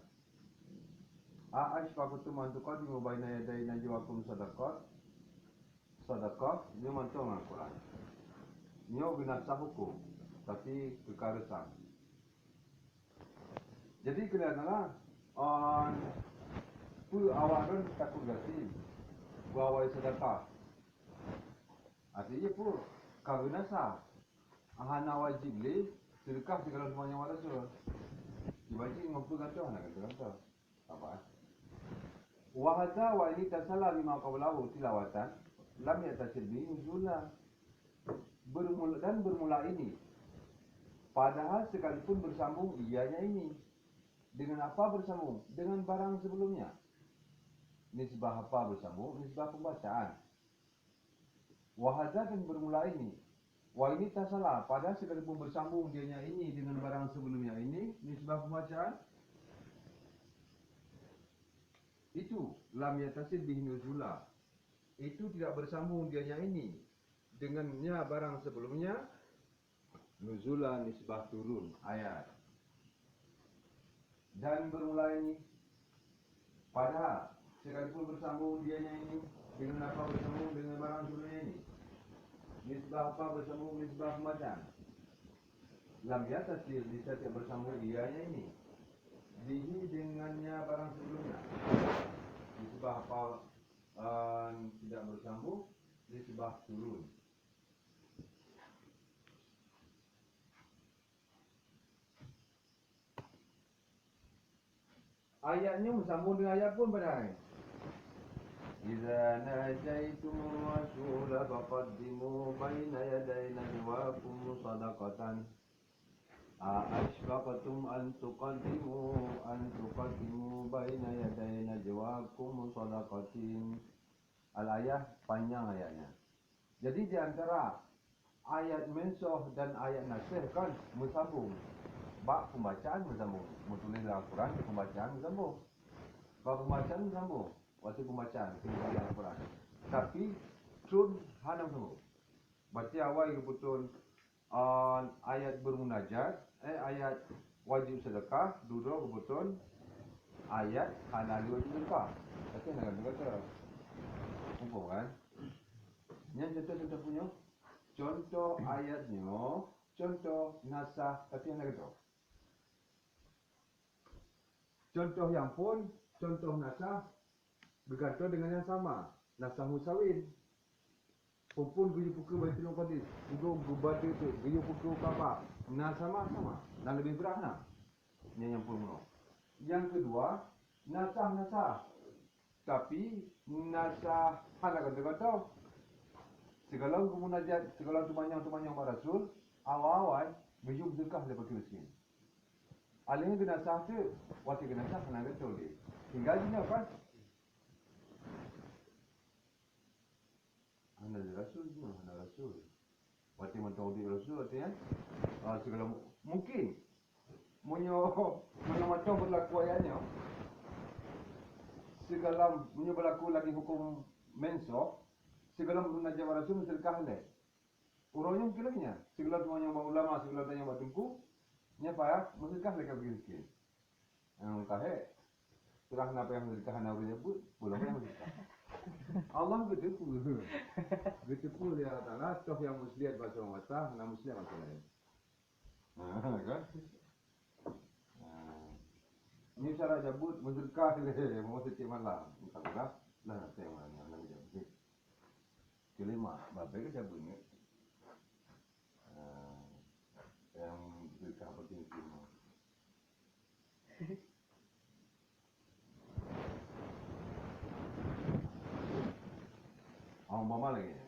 Ashfaqtum an tuqaddimu baina yaday najwakum sadaqat. Ini macam Al-Quran. Nyo guna sah hukum. Tapi kekarasan. Jadi kenapa awak kan takut gasi bawa sedekah. Artinya pun kaguna sah. Hana wajib le sedekah segala semuanya warasul. Diwajib ngomong kata hana kata. Apa? Wa hadza wa ini tasalla lima qablahu tilawatan lam yatasil bi nuzulan. Bermula ini. Padahal sekalipun bersambung ianya ini. Dengan apa bersambung? Dengan barang sebelumnya. Nisbah apa bersambung? Nisbah pembacaan. Wahada dan bermula ini. Wah ini tak salah. Padahal sekalipun bersambung dianya ini dengan barang sebelumnya ini. Nisbah pembacaan. Itu. Lam yatasil bihi nuzula. Itu tidak bersambung dianya ini. Dengannya barang sebelumnya. Nuzula nisbah turun. Ayat. Dan bermula ini. Padahal sekalipun bersambung dianya ini. Dengan apa bersambung dengan barang sebelumnya ini. Nisbah apa bersambung nisbah pembacaan. Lam yatasil di setiap bersambung dianya ini. Bihi dengannya barang sebelumnya. Nisbah apa tidak bersambung. Nisbah turun. Ayatnya bersambung dengan ayat pun padahal. Idza najaitumur rasula faqaddimu baina yaday najwakum sadaqatan. Ashfaqtum an tuqaddimu baina yaday najwakum sadaqatin. Al-ayah panjang ayatnya. Jadi di antara ayat mensuh dan ayat nasih kan bersambung. Bab pembacaan bersambung. Menulis Al-Quran, pembacaan bersambung. Bab pembacaan bersambung. Waktu pembacaan, kita Al-Quran. Tapi, tun hana bersambung. Baca awal betul ayat bermunajat, ayat wajib sedekah, duduk betul ayat halalu itu sedekah. Tapi nak kata umpama kan. Yang contoh-contoh punya contoh ayatnya, contoh nasah tapi yang kata. Contoh yang pun contoh nasah bergantung dengan yang sama. Nasah musawin. Pun gaya pukul Baitul Maqdis. Juga gubada tu, gaya pukul Kaabah. Nah sama. Dan lebih berat nah. Yang pun menurut. Yang kedua, nasah. Tapi nasah hal kata-kata. Segala kemunajat, segala tumanyak Rasul, awal-awal berjumpa sedekah daripada miskin. Alihnya kena sah tu, waktu kena sah kena kata dia. Tinggal je kan? Hana Rasul semua, Hana Rasul. Waktu mentau di Rasul, waktu kan? Segala mungkin. Mana-mana berlaku ayatnya. Segala berlaku lagi hukum menso. Segala munajat Rasul mesti sedekah le. Urangnya mungkin lagi nya. Segala tuanya ulama, segala tanya batungku. Nya pa mesti sedekah le bagi miskin. Kahe surah apa yang sedekah na urang nyebut, belum yang sedekah. Allah betul. Betul ya Taala, toh yang muslihat bahasa mata, na muslim macam lain. Kan? Ini cara jabut sedekah le, mau setiap malam. Kalau lah tengok mana jabut. Kelima, bapak ke jabut ni. Yang sedekah penting semua. Umpama lagi.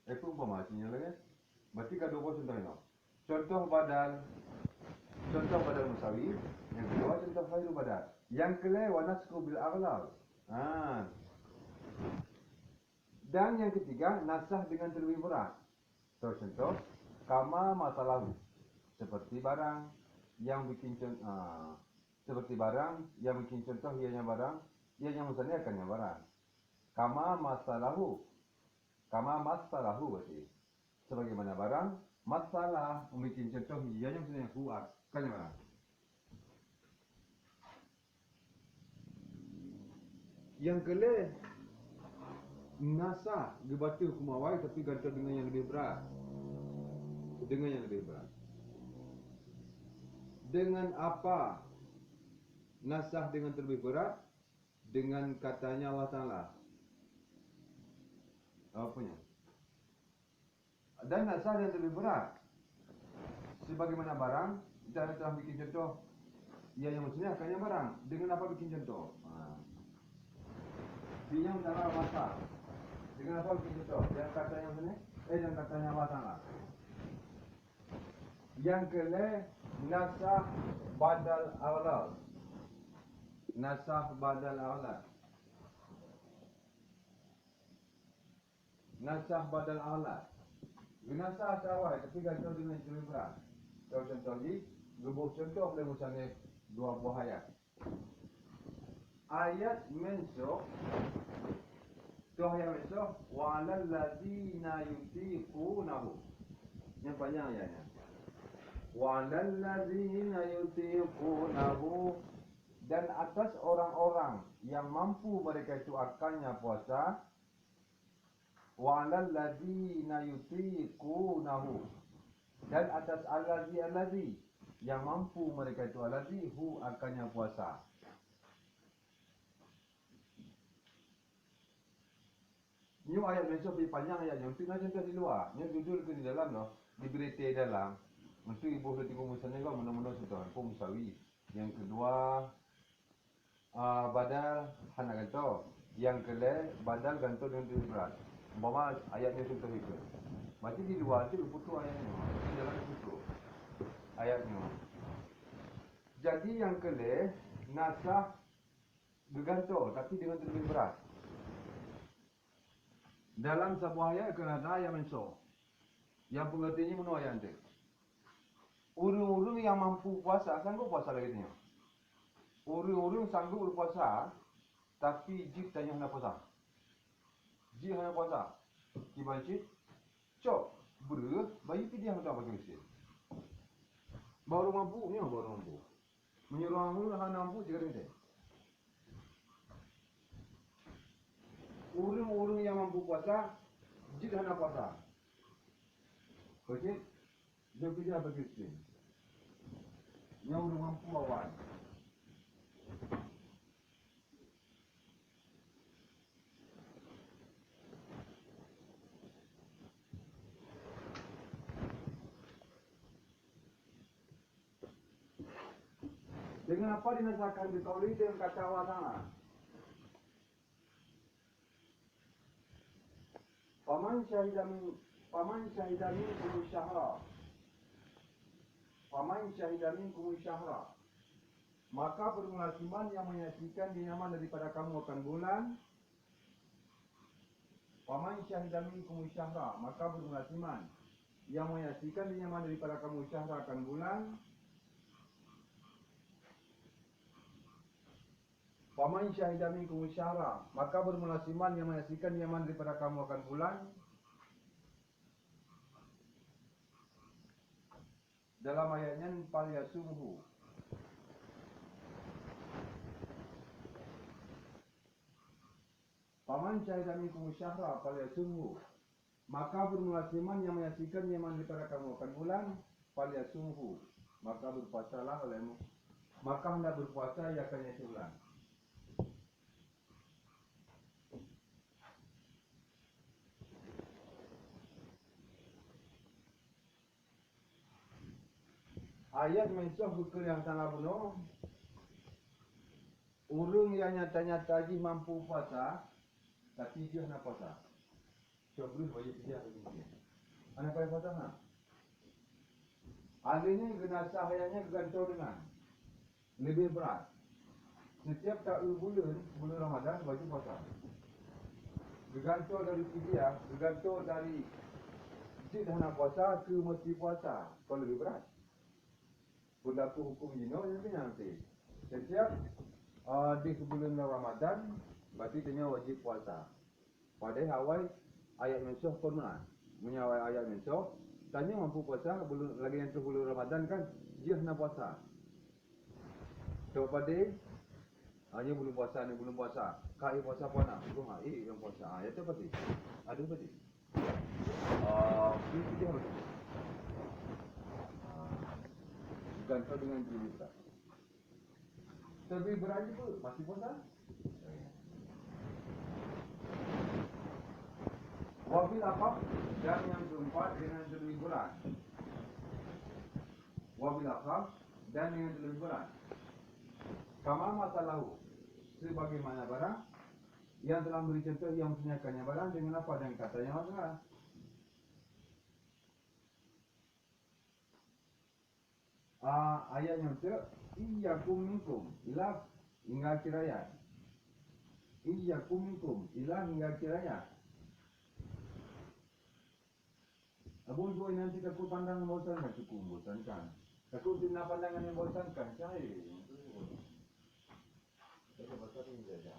Itu umpama sinya lagi. Berarti kada dua contoh ini. Contoh badal musawi. Yang kedua contoh khairu badal. Yang kelima wanasku bil aghlal. Dan yang ketiga nasah dengan terlebih berat. Contoh kama masalahu. Seperti barang yang bikin contoh ianya barang, ianya musanniakannya barang. Kama masalahu berarti sebagaimana barang masalah membuat contoh ianya musanniakan kuat kan barang. Yang kelima nasah dibaca hukum awal tapi gantung dengan yang lebih berat. Dengan apa nasah dengan terlebih berat? Dengan katanya Allah Ta'ala. Apanya? Dan nasah yang terlebih berat. Sebagaimana barang, kita telah bikin contoh. Ia yang maksudnya akannya barang. Dengan apa bikin contoh? Dia yang dalam masa. Dengan apa bikin contoh? Yang katanya maksudnya? Yang katanya Allah Ta'ala. Yang kelima, nasah badal aghlal. Nasah badal aghlal. Nasah sawai tapi gantung dengan cerita. Contoh lagi, gebuh contoh boleh misalnya dua buah ayat. Ayat menso wa 'alal ladzina yutiqunahu. Yang panjang ayatnya. Wa 'alal ladzina yutiqunahu, dan atas orang-orang yang mampu mereka itu akannya puasa. Wa 'alal ladzina yutiqunahu, dan atas alladzi yang mampu mereka itu alladzi hu akannya puasa. Ini ayat besok lebih panjang ayatnya. Untuk nak contoh di luar, ni jujur ke di dalam loh, di berita dalam. Untuk ibu boleh tengok misalnya kau mana-mana contoh pun musawi. Yang kedua badal hana ganto. Yang kelima badal ganto dengan terlebih berat. Umpama ayatnya contoh itu. Berarti di luar tu putus ayatnya. Di dalam putus ayatnya. Jadi yang kelima nasah bergantung tapi dengan terlebih berat. Dalam sebuah ayat kena ada ayat menso. Yang pengertiannya menurut ayat itu. Urung-urung yang mampu puasa, sanggup puasa lagi tanya. Urung-urung sanggup berpuasa, tapi jid tanya hendak puasa. Jid hendak puasa. Kiban jid, cok, bayi pidih hendak bagi miskin. Baru mampu. Menyuruh orang hana mampu jika dia. Orang-orang yang mampu puasa, jika hana puasa. Okey, dia kerja bagi Kristian. Yang orang mampu awal. Dengan apa dinasahkan di Tauri dengan kata awal sana? Paman syahidamin kumu syahra. Paman syahidamin kumu syahra. Maka bermulasiman yang menyaksikan dinyaman daripada kamu akan bulan. Paman syahidamin kumu syahra. Maka bermulasiman yang menyaksikan dinyaman daripada kamu syahra akan bulan. Paman syahidamin kumu syahra. Maka bermulasiman yang menyaksikan dinyaman daripada kamu akan bulan. Dalam ayatnya falyasumhu. Paman syahidamin kumu syahra falyasumhu. Maka bermulasiman yang menyaksikan dinyaman daripada kamu akan bulan. Falyasumhu. Maka berpuasalah olehmu. Maka hendak berpuasa ia akan sebulan. Ayat mensuh buku yang sangat penuh. Orang yang nyata-nyata lagi mampu puasa, tapi dia nak puasa. Sebelum wajib dia begini. Anak kaya puasa nak? Alihnya jenazah ayatnya bergantung dengan lebih berat. Setiap tahu bulan Ramadan wajib puasa. Bergantung dari dia, bergantung dari dia dah nak puasa ke mesti puasa. Kalau lebih berat. Berlaku hukum jino nanti. Setiap di bulan Ramadan berarti dia wajib puasa. Pada awal ayat mensuh pernah menyawai ayat mensuh tanya mampu puasa belum lagi yang bulan Ramadan kan dia nak puasa. So pada hanya belum puasa ni belum puasa. Kai puasa apa nak? Belum yang puasa. Ya tu pasti. Ada pasti. Ini dia betul. Gantung dengan cerita. Tapi berani pun masih puasa. Wabil akhaf dan yang keempat dengan lebih bulan. Wabil akhaf dan dengan lebih bulan. Kama masalahu. Sebagaimana barang yang telah beri contoh yang menyanyikannya barang dengan apa dan katanya masalah. Ayat yang iyyakum minkum ilah hingga akhir ayat. Iyyakum minkum ilah hingga akhir ayat. Abun tu nanti takut pandang membosankan, cukup membosankan. Takut bila pandangan yang membosankan, cahaya. Saya pasal ini saja.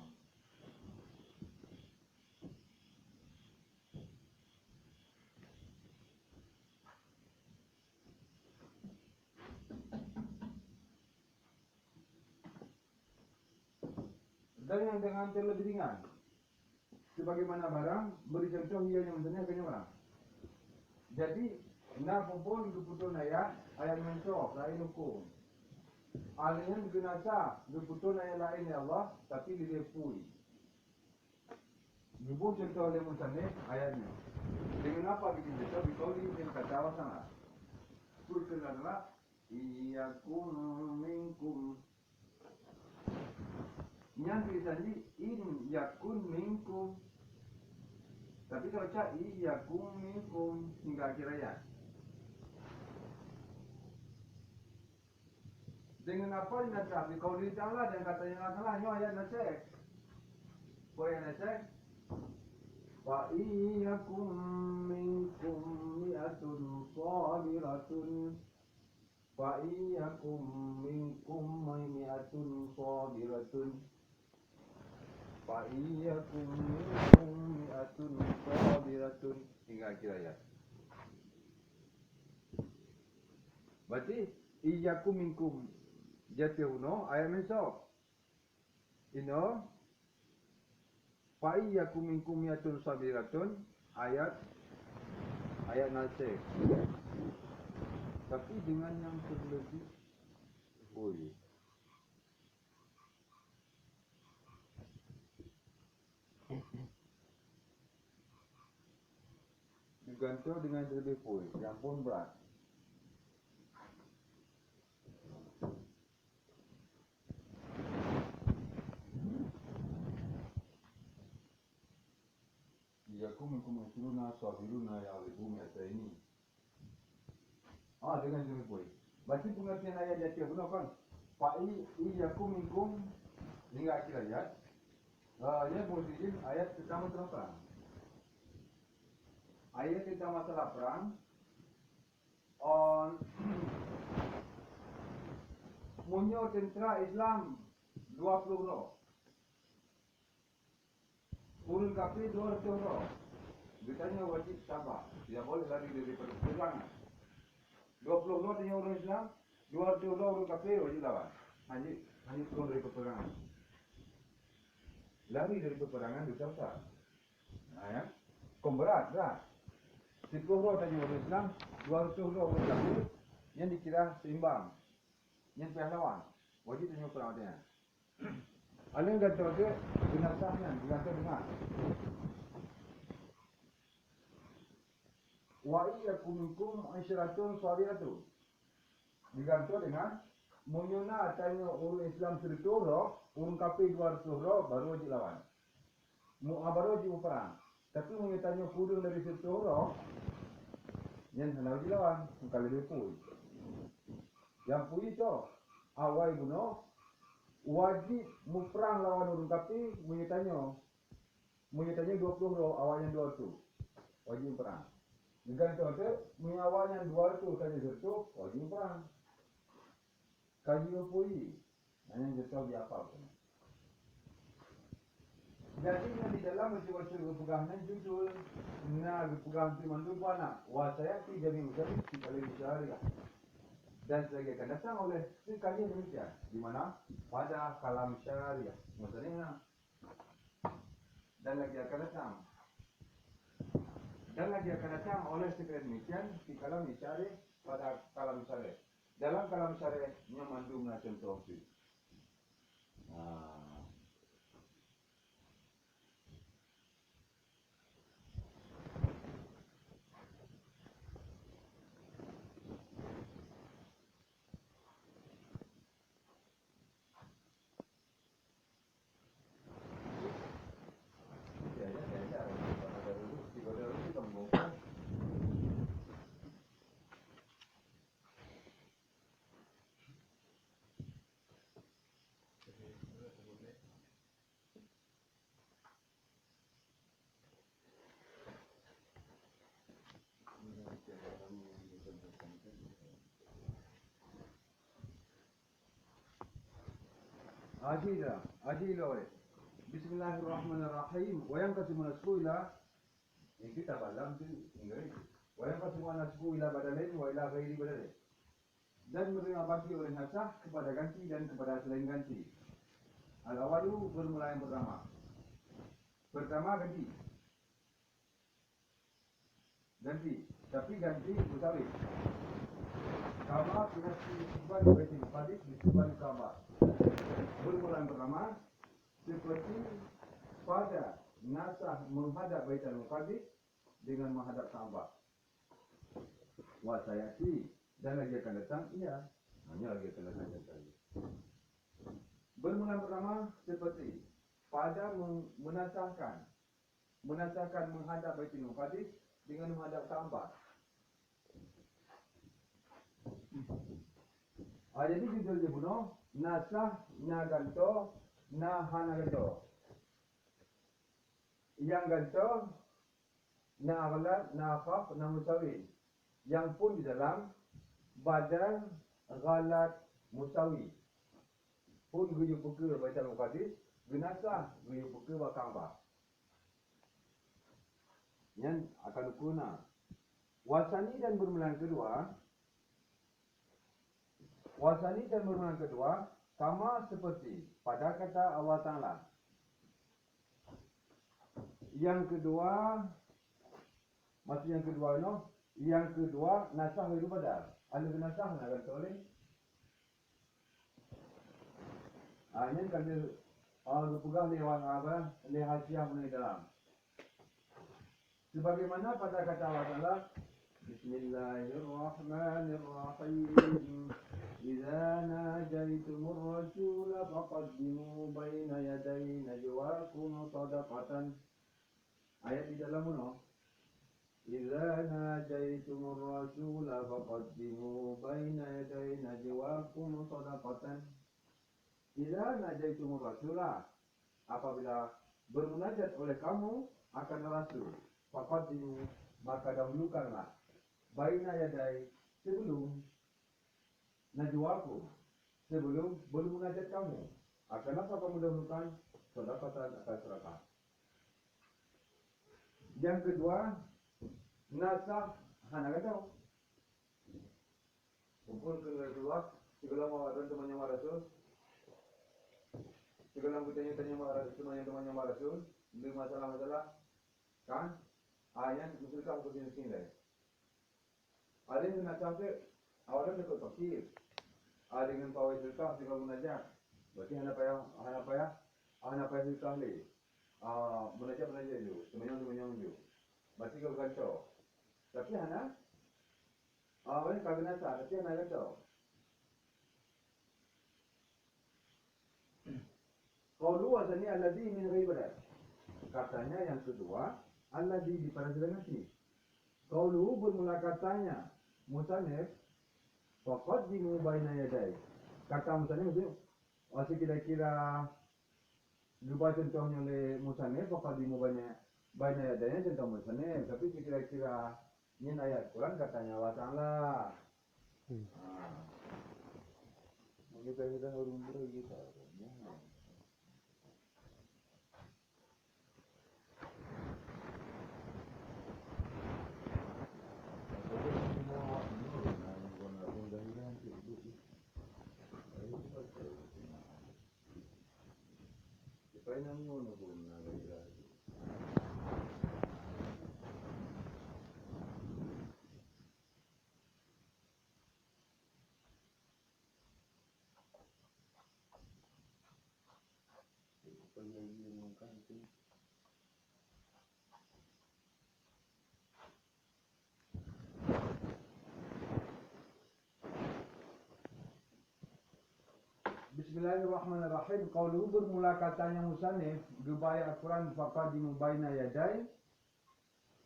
Dan yang dengan terlebih ringan. Sebagaimana barang beri contoh ia yang mentanyakannya barang. Jadi, nak pun keputusan ayat mensuh lain hukum. Alihnya genasa keputusan ayat lain ya Allah, tapi dilepui. Ibu contoh oleh musanif ayatnya. Dengan apa bikin contoh? Bikauli yang kata awal sangat. Surkan adalah iyyakum minkum. Yang tulisannya in yakun minkum. Tapi kalau cak iyyakum minkum hingga akhir ayat. Dengan apa dinasah? Bikauli ta'ala dan katanya masalahnya ayat nasih. Boleh nasih? Wa iyyakum minkum mi'atun sabiratun. Wa iyyakum minkum mi'atun sabiratun. Wa iyyakum minkum mi'atun sabiratun. Hingga akhir ayat. Berarti iyyakum minkum. Jati uno ayat mensok. Ino Fa'i yakum minkum yatun sabiratun ayat nasib. Tapi dengan yang terlebih boleh. Digantung dengan terlebih boleh. Yang pun berat. Yakum minkum yatuna sabiruna ya'rifuna ini. Dengan terlebih boleh. Berarti pengertian ayat jati benar kan? Fa'i yakum minkum hingga akhir ayat. Ya muhdirin ayat tentang masalah perang. Ayat tentang masalah perang on munyo tentera Islam 20 roh. Urun kafir 200 roh. Ditanya wajib sabar. Tidak boleh lari dari peperangan. 20 roh tanya orang Islam, 200 roh urun kafir wajib lawan. Hanya turun dari peperangan. Lari dari peperangan dosa besar. Ya. Berat. 10 roh tanya orang Islam, 200 roh orang kafir yang dikira seimbang. Yang pihak lawan. Wajib tanya perang dia. Alin kata dia dengan sahnya, dengan Wa'i yakum minkum asyaratun sabiratun. Digantung dengan munyuna tanya orang Islam 100 roh, orang kafir 200 roh baru wajib lawan. Baru wajib perang. Tapi mungkin tanya kurang dari 100 roh, yang hendak wajib lawan. Kalau dia pun. Yang pun itu, awal bunuh, wajib perang lawan orang kafir, mungkin tanya 20 roh, awalnya 200. Wajib perang. Digantung itu, mungkin awalnya 200 saja 100, wajib perang. Kaji opoi. Hanya dia tahu dia apa pun. Jadi di dalam baca-baca kepegangan judul kepegangan tu mandu mana? Saya tidak mengusir kalau dicari lah. Dan sebagai akan datang oleh sekali demikian. Di mana? Pada kalam syariah. Maksudnya dan lagi akan datang oleh sekali demikian di kalam syariah pada kalam syariah. Dalam kalam syariah mandu menacam tauhid. Adilah. Bismillahirrahmanirrahim. Wa yanqasimu nasbu ila kita balam tu Inggeris. Wa yanqasimu nasbu ila badalain wa ila ghairi badalain. Dan menerima bagi oleh nasah kepada ganti dan kepada selain ganti. Al-awalu bermula yang pertama. Pertama ganti. Tapi ganti musawir. Kama pinasi isbal baitin hadis isbal kama. Bermula yang pertama seperti pada nasah menghadap Baitul Muqaddas dengan menghadap Ka'bah. Wa sayati dan lagi akan datang hanya lagi akan datang. Bermula pertama seperti pada menasahkan menghadap Baitul Muqaddas dengan menghadap Ka'bah. Jadi judul dia bunuh nasah na ganto na hana ganto. Yang ganto na aghlab na khaf na musawin. Yang pun di dalam badan ghalat musawi. Pun guyu pukul Baitul Muqaddas genasah guyu pukul wa Ka'bah. Yang akan kuna wasani dan bermulan kedua Wasani dan berhubungan kedua sama seperti pada kata Allah Ta'ala. Yang kedua, maksud yang kedua no, yang kedua nasah itu badal. Anu nasah nak kata oleh. Ini kan dia pegang lewat apa? Lewat hasiah di dalam. Sebagaimana pada kata Allah Ta'ala, Bismillahirrahmanirrahim. Idza najaitumur rasula faqaddimu baina yaday najwakum sadaqatan. Ayat di dalam mana? Idza najaitumur rasula faqaddimu baina yaday najwakum sadaqatan. Idza najaitumur rasula, apabila bermunajat oleh kamu akan rasul, faqaddimu, maka dahulukanlah baina yaday, sebelum najwakum, sebelum bermunajat kamu. Akan apa kamu dahulukan? Sedekatan akan sedekah. Yang kedua, nasah hana tahu. Kumpul ke Rasulullah, segala orang temannya Rasul, segala tanya temannya Rasul, bila masalah-masalah, kan? Ayat musyrikan kusin dah. Ada yang nasah tu, awalnya dekat fakir. Ada dengan pawai syirkah segala munajat. Berarti hana payah syirkah ni. Munajat je, temannya je. Berarti kau kacau. Tapi hana, awalnya kagak nasah, tapi hana kacau. Qaulu wasani alladhi min ghairi badal. Katanya yang kedua, alladhi di pada sedang nanti. Qaulu bermula katanya musannif faqaddimu baina yaday. Kata musannif itu masih kira-kira dua contohnya oleh musannif faqaddimu baina yaday contoh musannif, tapi kira-kira ini ayat Quran katanya Allah Ta'ala. Kita harus kita. Bismillahirrahmanirrahim. Qauluhu bermula katanya musannif gebaya Al-Quran faqadimu baina yaday,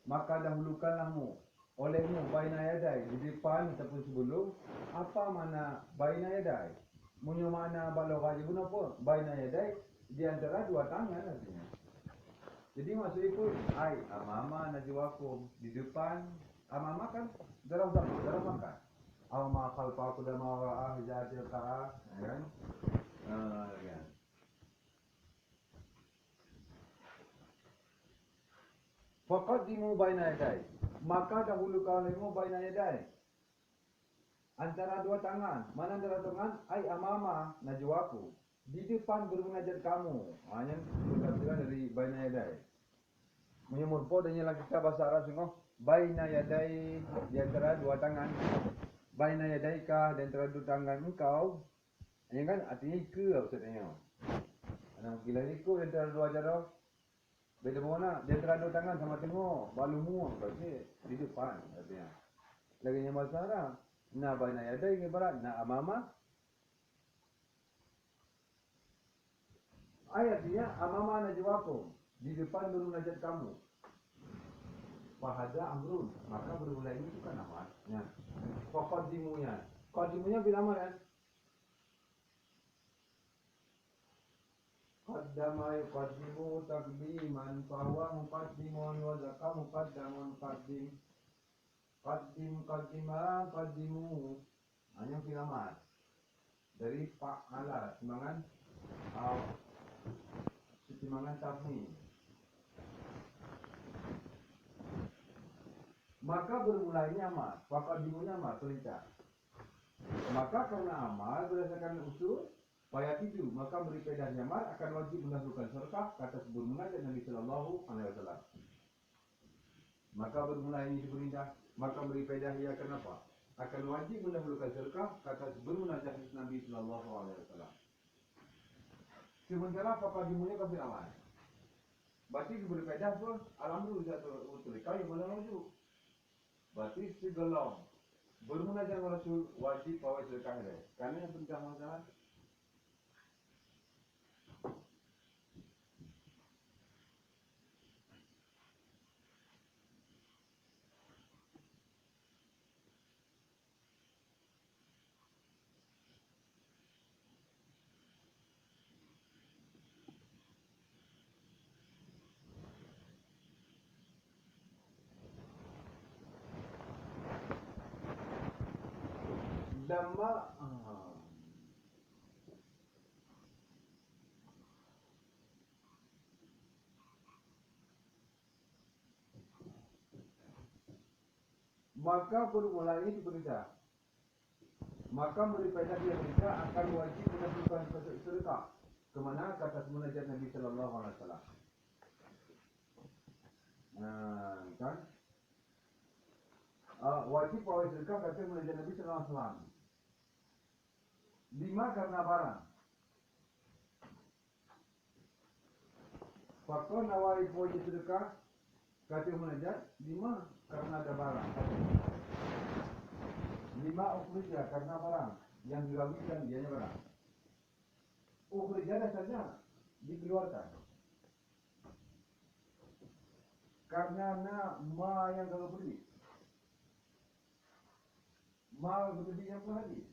maka dahulukanlahmu olehmu baina yaday, di depan ataupun sebelum. Apa makna baina yaday? Punya makna balaghah guna apa? Baina yaday, di antara dua tangan artinya. Jadi maksud itu ai amama najwakum, di depan. Amama kan dalam makan. Amma khalfa qudama wa ahjatil qa'a, kan? Kan. Faqaddimu baina yaday, maka dahulukan olehmu baina yaday, antara dua tangan. Mana antara tangan? Ai amama najwaku, di depan bermunajat kamu. Hanya berkata dari baina yaday. Menyemurpo dan yang kita bahasa Arab semua baina yaday, di antara dua tangan. Baina yadaika, di antara dua tangan engkau. Ini kan artinya ke maksudnya. Anak gila ikut di antara dua jarak. Beda mana? Di antara dua tangan sama tengok. Balumu berarti di depan artinya. Lagi yang bahasa Arab. Na baina yadai ibarat na amama. Ayatnya amama najwakum, di depan bermunajat kamu. Fahadza amrun, maka bermula ini bukan amarnya. Faqaddimunya. Qaddimunya bila amar kan? Qaddama yuqaddimu taqdiman fahuwa muqaddimun wa zaka muqaddamun qaddim. Qaddima qaddimu. Hanya bila amar. Dari fa'ala, simangan tafni. Maka bermulainya amar, faqaddimunya amar, perintah. Maka karena amal berdasarkan usul ayat 7, maka beri faedah amal akan wajib mendahulukan sedekah kata sebelum mengajar Nabi sallallahu alaihi wasallam. Maka bermula ini diperintah, maka beri faedah ia kenapa? Akan wajib mendahulukan sedekah kata sebelum mengajar Nabi sallallahu alaihi wasallam. Sementara apakah dimulai bil amal? Berarti diberi faedah pun alhamdulillah betul. Kau yang mana maju? Berarti segala bermunajat kepada Rasul wajib bawa sedekah dia. Karena yang penting masalah lama maka bermula ini diperintah. Maka beri faedah dia perintah akan wajib mendahulukan sedekah. Kemana kata semunajat Nabi sallallahu alaihi wasallam. Kan? Wajib bawa sedekah kata semunajat Nabi sallallahu alaihi wasallam. 5 karena barang. Faktor nawai wajib sedekah kata munajat 5 karena ada barang. 5 ukhrija karena barang yang dirawikan dianya barang. Ukhrija saja dikeluarkan. Karena ma yang kalau beli. Ma berlebih yang pun hadis.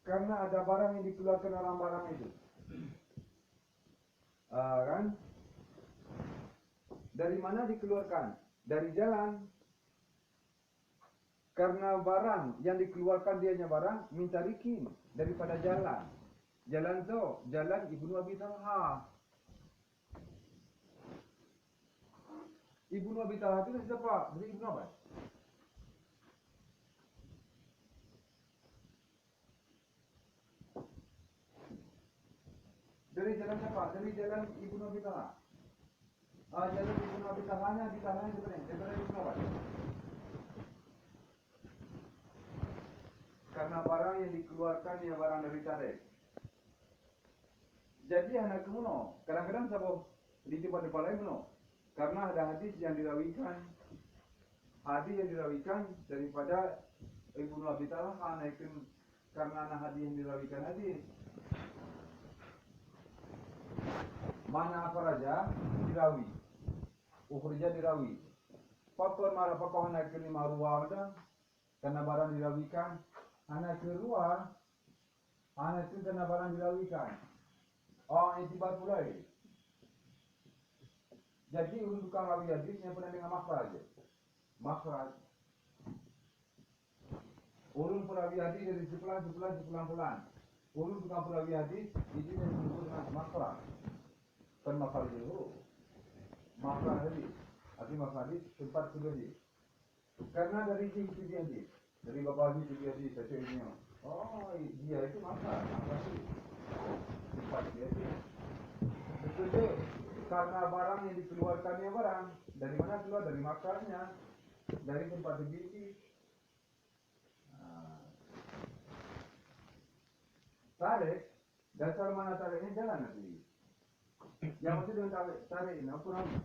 Karena ada barang yang dikeluarkan dalam barang itu. Kan? Dari mana dikeluarkan? Dari jalan. Karena barang yang dikeluarkan dianya barang minta rikim daripada jalan. Jalan tu, jalan Ibnu Abi Talha. Ibnu Abi Talha itu siapa? Dari Ibnu Abbas. Dari jalan siapa? Dari jalan Ibnu Abi Talha. Jalan Ibnu Abi Talhanya di tanahnya sebenarnya daripada Ibnu Abbas. Karena barang yang dikeluarkan ya barang dari tarik. Jadi anak kemuno, kadang-kadang sabuk di tempat-tempat lain kemuno. Karena ada hadis yang dirawikan daripada Ibnu Abi Talha karena ada hadis yang dirawikan hadis. Mana apa raja dirawi, ukhrija dirawi. Faktor malah pakoh anak kelima ruang dah, karena barang dirawikan. Anak keluar, anak itu karena barang dirawikan. Itibar pula. Jadi untuk tukang rawi hadis yang pernah dengan makhraj. Makhraj. Urun perawi hadis dari sepulan. Urun tukang perawi hadis itu yang disebut dengan makhraj. Kan makhraj itu. Makhraj hadis. Arti makhraj hadis tempat kedua hadis. Karena dari itu dia hadis. Dari bapa hadis itu dia hadis. Dia itu makhraj. Makhraj hadis. Tempat dia hadis. Betul. Karena barang yang dikeluarkannya barang. Dari mana keluar? Dari makarnya. Dari tempat biji. Tarik. Dasar mana tariknya jalan nanti. Yang maksud dengan tarik ini apa namanya?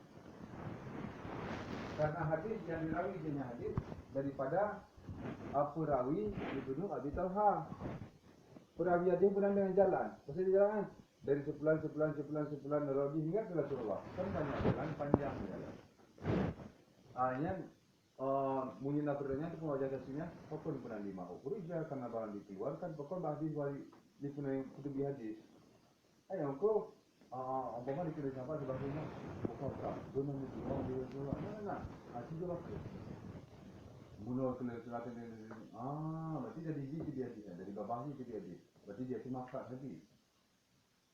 Karena hadis yang dirawi jenis hadis daripada perawi Ibnu Abi Talha. Perawi hadis bukan dengan jalan. Maksudnya jalan dari sepulan Nabi hingga ke Rasulullah. Kan banyak jalan panjang jalan. Yang bunyi nafirnya itu wajah kasihnya pokok pernah 5 ukhrija karena barang dikeluarkan pokok hadis di penuh kutubi hadis. Engkau umpama dikira siapa sebagainya pokok tak guna itu orang dia jual. Asal jual apa? Bunuh kelihatan berarti jadi biji dia dari babahnya ke dia. Berarti dia simak hadis.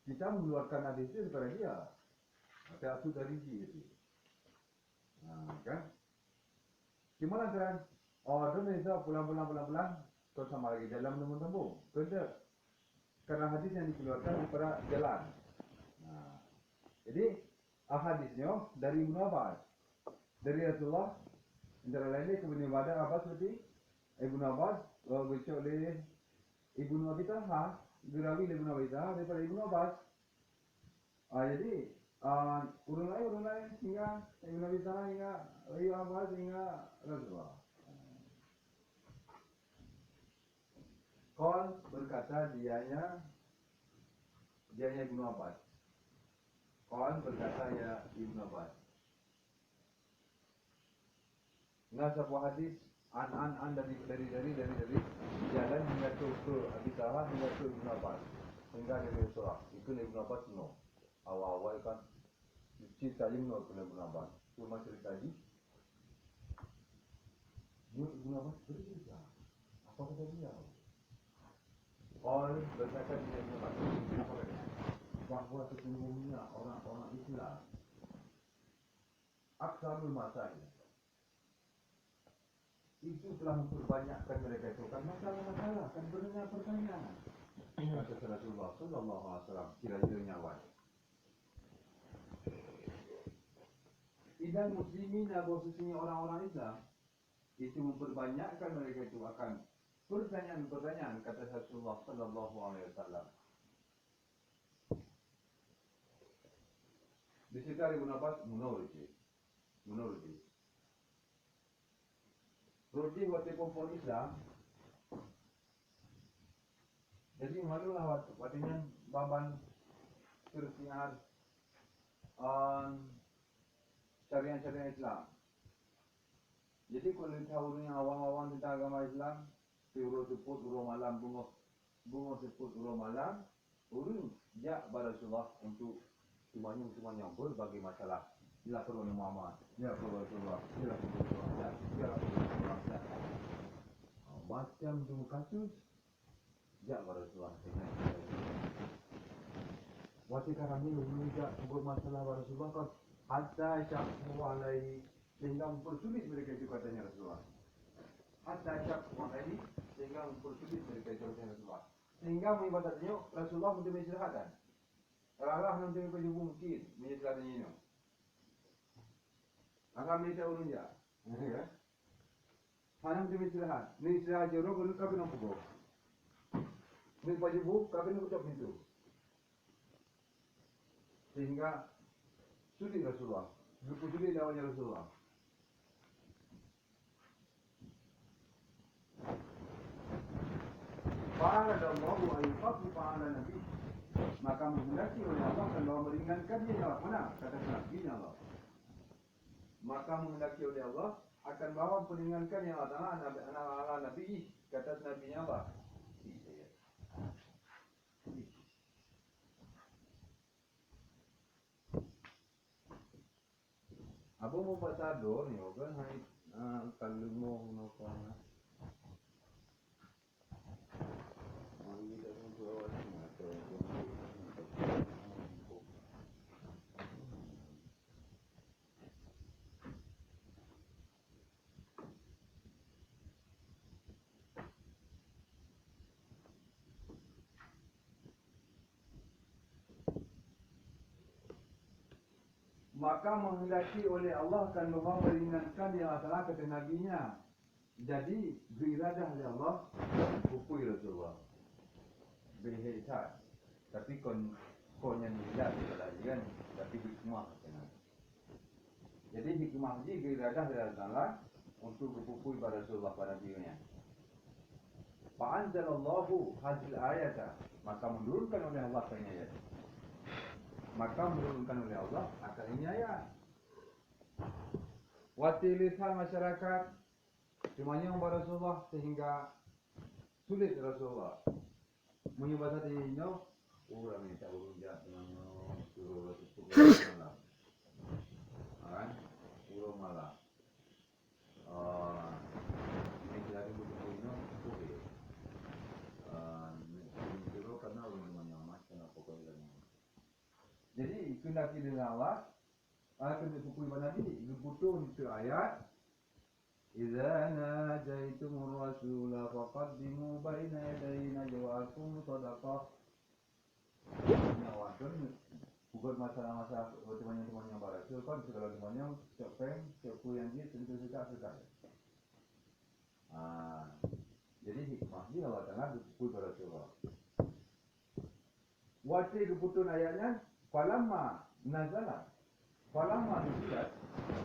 Kita mengeluarkan hadis itu daripada dia. Ada asal dari dia itu. Kan? Cuma lantaran order itu pulang terus sama lagi jalan menembung. Kerja karena hadis yang dikeluarkan daripada jalan. Nah, jadi hadisnya dari Ibnu Abbas, dari Rasulullah, antara lainnya kemudian pada Abbas seperti Ibnu Abbas, baca oleh Ibnu Abi Talha, dirawi oleh Ibnu Abi Talha daripada Ibnu Abbas. Jadi urun lain hingga Ibnu Abi Talha hingga Ibnu Abbas hingga Rasulullah. Qal berkata dianya Ibnu Abbas. Qal berkata ya Ibnu Abbas. Nah, sebuah hadis an dari jalan hingga ke Abi Talha hingga ke Ibnu Abbas hingga dari Rasulullah. Itu Ibnu Abbas no. Awal-awal kan cerita Ibnu Abbas. Cuma cerita lagi. Ibnu Abbas bercerita. Apa kata dia? Qal berkata dia Ibnu Abbas. Apa katanya? Bahawa sesungguhnya orang-orang Islam aksarul masail itu telah memperbanyakkan mereka itu kan masalah-masalah, kan bertanya pertanyaan. Kata Rasulullah sallallahu alaihi wasallam, kira-kira nyawa. Idan muslimin bahwasanya orang-orang Islam itu memperbanyakkan mereka itu akan pertanyaan-pertanyaan, kata Rasulullah sallallahu alaihi wasallam. Di situ ada Ibnu Abbas menurut. Roti waktu kumpul Islam. Jadi malulah waktunya baban tersiar syariat Islam. Jadi kalau tahunya awang-awang tentang agama Islam, urus seput, urus malam, bunga seput, urus malam, urus jak Rasulullah untuk semuanya berbagai masalah. Ila perlu Muhammad, ya perlu Rasulullah, ya perlu Rasulullah, ya perlu Rasulullah. Macam tu kasus, jak Rasulullah. Waktu kami menunjuk bermasalah Rasulullah kan, hatta syakmu alaihi sehingga mempersulit mereka itu katanya Rasulullah. Hatta syakmu alaihi sehingga mempersulit mereka itu katanya Rasulullah. Sehingga mengibadatnya Rasulullah untuk menistirahatkan. Allah nanti mungkin menistirahatnya ini. Agak minta urun ya. Hanam tu istirahat. Ni istirahat jorok urun kami nak buka. Ni baju buka kami nak tutup pintu. Sehingga sulit Rasulullah. Sulit lawannya Rasulullah. Fa'ala Allahu an yukhaffifa 'ala nabi. Maka menghendaki oleh Allah kalau meringankan dia mana kata Nabi Allah. Maka menghendaki oleh Allah akan bawa meringankan yang ala Nabi kata Nabi Allah. Abu mau baca doa ni, kan? Hai, kalau mau nak maka menghendaki oleh Allah akan meringankan yang salah kata Nabi-Nya. Jadi beribadah oleh Allah hukui Rasulullah. Berhikmat. Tapi konnya tidak lagi kan. Tapi hikmah kena. Jadi hikmah ini beribadah oleh Allah untuk hukui pada Rasulullah pada Nabi-Nya. Fa'anzalallahu hadhil ayata, maka menurunkan oleh Allah ayat. Maka menurunkan oleh Allah akan ini ayat. Watilisan masyarakat semuanya kepada Rasulullah sehingga sulit Rasulullah menyebut ini orang minta urunjak dengan suruh malam, kan? Urung malam. Ini kita ada butuh ini, boleh. Suruh karena orang namanya macam apa kau bilang. Jadi kendaki dengan Allah, kena hukui pada Nabi, butuh itu ayat Idza najaitumur rasula faqaddimu baina yaday najwaakum sadaqah. Nyawadun bukan masalah-masalah temannya barasul kan segala temannya cepeng cepu yang dia tentu suka. Jadi hikmahnya Allah Ta'ala disebut Rasulullah. Wajib kebutuhan ayatnya falamma nazala falamma nuzilat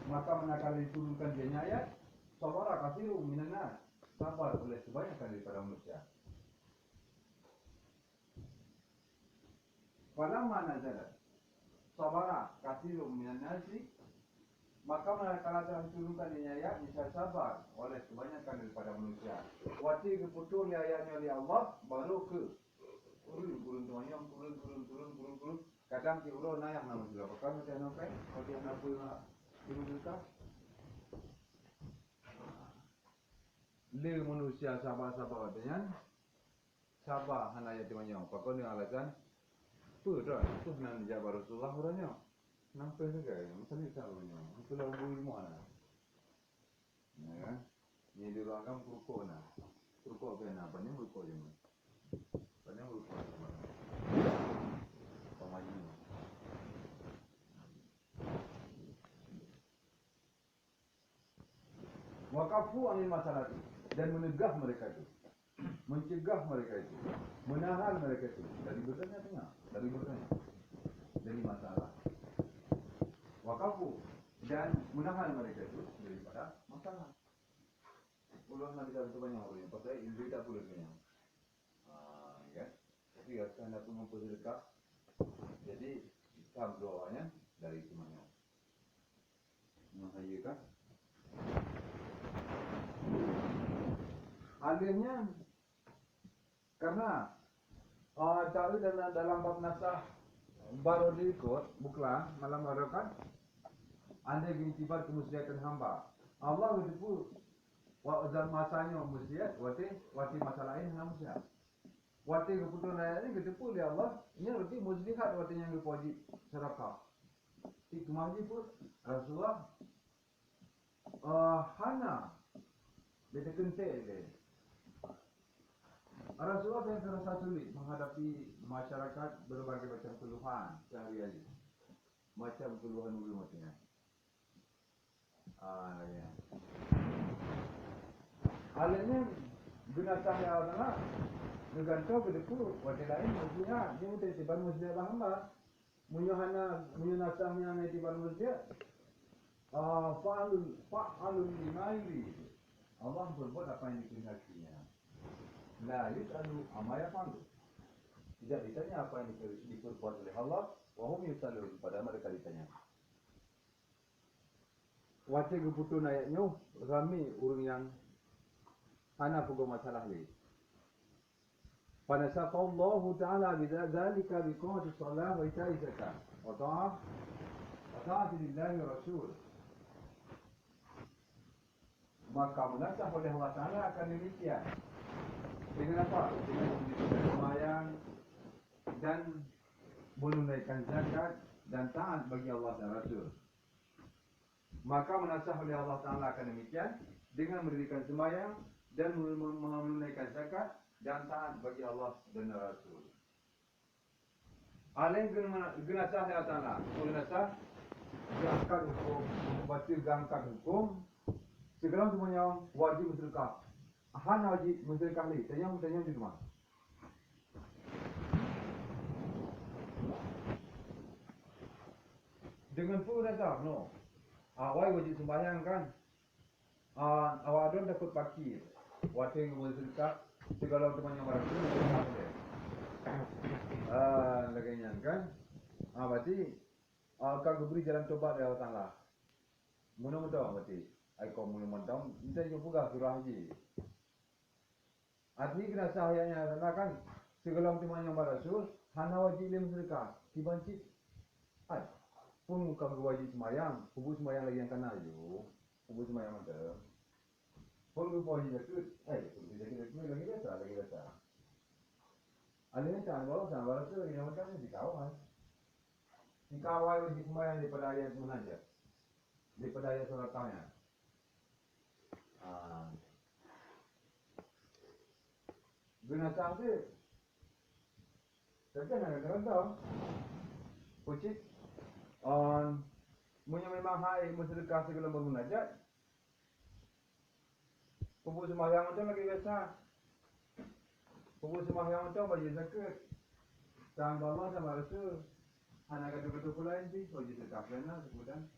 maka manakala diturunkan dia ayat sabara katsirun minan nas sabar oleh kebanyakan daripada manusia. Falamma nazalat sabara katsirun minan nas maka manakala telah diturunkan dia ayat bisa sabar oleh kebanyakan daripada manusia. Wajib kebutuhan ayatnya oleh Allah baru ke turun tuanya turun. Kadang si ulo naik nama sudah pakai macam apa? Kalau dia nak pulang juga. Le manusia sabar dengan sabar hanaya tuanya. Pakai ni alasan apa? Itu hendak dijawab Rasulullah orangnya. Nampak juga, macam ni caranya. Itu lah bulu mana? Ya, ni di ruang kamu rukuk na. Rukuk apa na? Banyak rukuk je. Banyak rukuk. Wakafu anil masalah itu dan mencegah mereka itu, menahan mereka itu dari bertanya, dari masalah. Wakafu dan menahan mereka itu daripada masalah. Ulah nak bicara banyak orang, pasal indri tak boleh banyak. Ya, tapi anda pun memperdekat. Jadi kita doanya dari semuanya. Mengajukan. Akhirnya karena tahu dalam bab nasah baru diikut buklah malam merakan anda beritibar kemuslihan hamba Allah itu waktu masanya muslihat wati masalah ini hamba muslihat wati keputusan ayat ini ketemu oleh Allah ini berarti muslihat wati yang berwajib serakah hikmahnya pun Rasulullah hana beda kentek dia Rasulullah yang terasa sulit menghadapi masyarakat berbagai macam keluhan sehari-hari. Macam keluhan ulu macamnya. Ya. Alanya guna cahaya Allah ngegantau ke depu wakil lain muslihat. Dia minta tiban muslihat hamba. Munyunasahnya tiban muslihat. Fa'alul limaili. Allah berbuat apa yang dikehendakinya. La yus'alu amma yaf'alu. Tidak ditanya apa yang diperbuat oleh Allah, wa hum yus'alun, pada mereka ditanya. Wajib kebutuhan ayatnya ramai orang yang hana pugu masalah ni. Fanasaqa Allah Ta'ala bidzalika biqamati shalah wa ita'i zakat. Wa ta'ati lillahi wa rasul. Maka menasah oleh Allah Ta'ala akan demikian. Dengan apa? Dengan sembahyang dan menunaikan zakat dan taat bagi Allah dan Rasul. Maka menasah oleh Allah Ta'ala akan demikian dengan mendirikan sembahyang dan menunaikan zakat dan taat bagi Allah dan Rasul. Alain genasah Allah Ta'ala. Genasah diangkat hukum, membaca angkat hukum. Segala semuanya wajib bersedekah. Han wajib mensedekah ni. Tanya di rumah. Dengan pun dasar, no. Awak wajib sembahyang kan. Awak ada takut fakir. Wajib mensedekah. Segala teman yang barang tu laganya kan. Berarti kau beri jalan tobat dari Allah Ta'ala. Mudah-mudahan berarti. Kau mudah-mudahan. Kita juga surah haji. Arti kena sahayanya kan segala teman yang berasul hana wajib lim sedekah dibanci pun muka wajib semayang kubur semayang lagi yang kena yo kubur semayang ada pun wajib zakut lagi biasa alih kan bawa sama berasul yang macam ni dikawal wajib semayang daripada ayat munajat daripada ayat suratnya Guna sangsi. Takkan nak kata Pucik Munya memang hai bersedekah segala bermunajat. Pupuk sembahyang macam lagi biasa. Pupuk sembahyang macam bagi zakat. Sama Allah sama Rasul. Anak kata-kata pula ini bagi sedekah kena kemudian.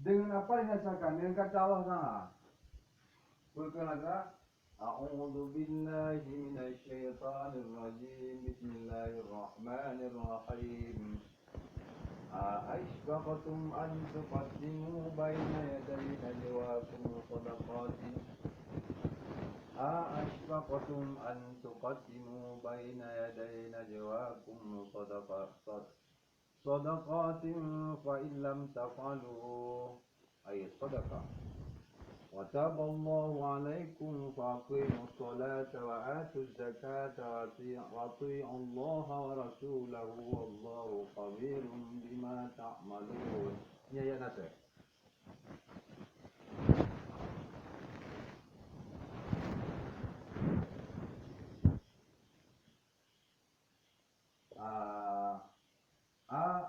Dengan apa yang dirasakan? Dengan kata Allah Ta'ala. Berkata, A'udhu billahi minasyaitanir rajim. Bismillahirrahmanirrahim. Aishfaqatum an tuqaddimu bayna yaday najwakum sadaqatin. Aishfaqatum an tuqaddimu bayna yaday najwakum sadaqatin fa illam taf'alu ay sadaqah wa taballahu alaikum fa aqimus salata wa atuz zakata wa ati'u Allah wa rasulahu wallahu khabirun bima ta'malun. Ya Nasir.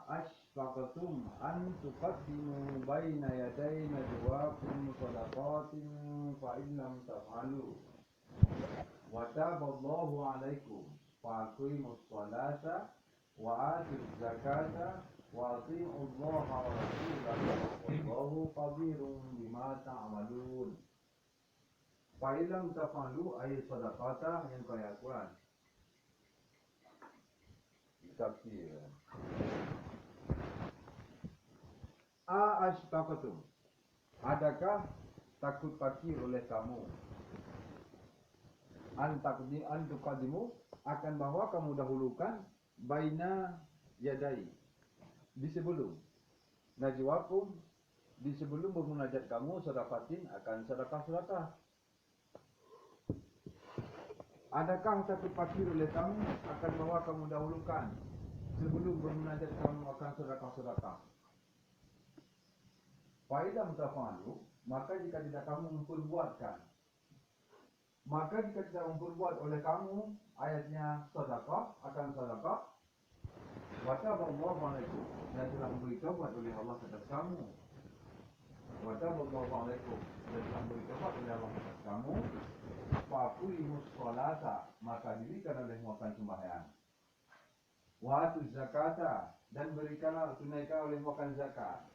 Ashfaqtum an tuqaddimu bayna yaday najwakum sadaqatin fa illam taf'alu wa taballahu alaikum fa aqimus salata wa atuz zakata wa ati'u Allah wa rasulahu wallahu khabirun bima ta'malun. Fa illam taf'alu ay sadaqata yang kaya Quran. Tafsir. Ashfaqatum. Adakah takut fakir oleh kamu? An tuqaddimu akan bahwa kamu dahulukan baina yadai di sebelum najwakum di sebelum bermunajat kamu sedekatin akan sedekah. Adakah takut fakir oleh kamu akan bahwa kamu dahulukan sebelum bermunajat kamu akan sedekah. Faidam tafalu, maka jika tidak kamu memperbuatkan, maka jika tidak memperbuat oleh kamu ayatnya sedekah akan sedekah, wa taballahu alaikum, dan telah memberi taubat oleh Allah atas kamu. Wa taballahu alaikum, dan telah memberi taubat oleh Allah atas kamu. Faqimus sholata, maka dirikan olehmu akan sembahyang. Wa atuz zakata, dan berikanlah tunaikan olehmu akan zakat.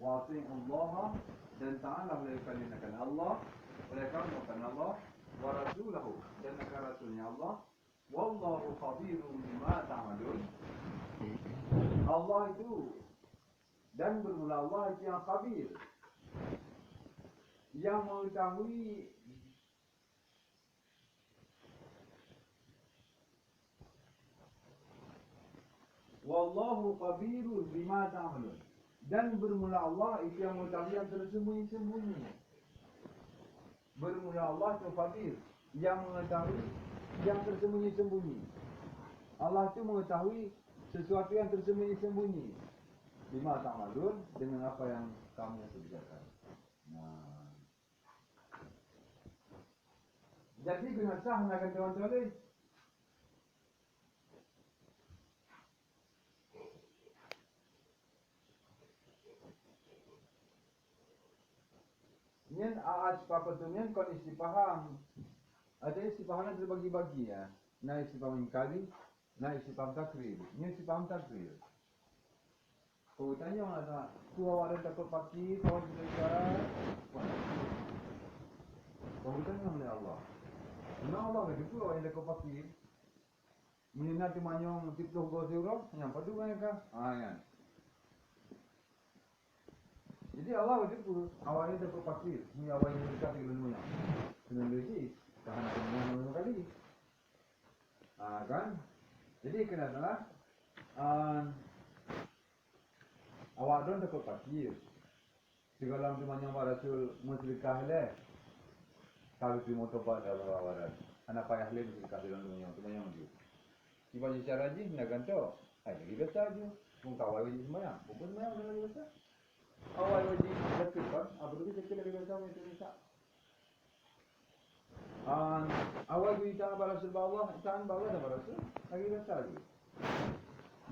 Wa ati'u Allah, dan taatlah oleh kalian akan Allah, oleh kamu akan Allah, wa rasulahu, dan akan rasulnya Allah. Wallahu khabirun bima ta'malun. Allah itu, dan bermula Allah itu yang khabir, yang mengetahui wallahu khabirun bima ta'malun, dan bermula Allah itu yang mengetahui yang tersembunyi-sembunyi. Bermula Allah itu khabir, yang mengetahui yang tersembunyi-sembunyi. Allah itu mengetahui sesuatu yang tersembunyi-sembunyi. Bima ta'malun, dengan apa yang kamu kerjakan. Nah, jadi kena sah nak kata orang soleh. Nyen ashfaqatum kon istifham. Ada istifham yang terbagi-bagi ya. Nah istifham ingkari, nah istifham takrir. Nyen istifham takrir. Kau tanya orang tak, tu awak ada takut fakir, kau sedekah. Kau tanya oleh Allah. Memang Allah kata tu awak yang takut fakir. Mina tu manyong tiploh go seorang, yang padu kan kah? Kan. Jadi Allah kata tu awak yang takut fakir, ni awak yang dekat dengan dunia. Dengan logis. tahan semua kali. Kan? Jadi kenapa? Awak don takut fakir. Segala macam yang Rasul musyrikah le. Kalau di motor pada bawaran. Anak payah le musyrikah dalam dunia tu banyak tu. Tiba je cara je nak ganto. Ai lagi besar je. Mung kawai je semaya. Bukan semaya dah lagi besar. Awal wajib zakir kan? Apa tu zakir lagi besar ni tu. Awal kita balas bawah, tahan bawah dah balas. Lagi besar lagi.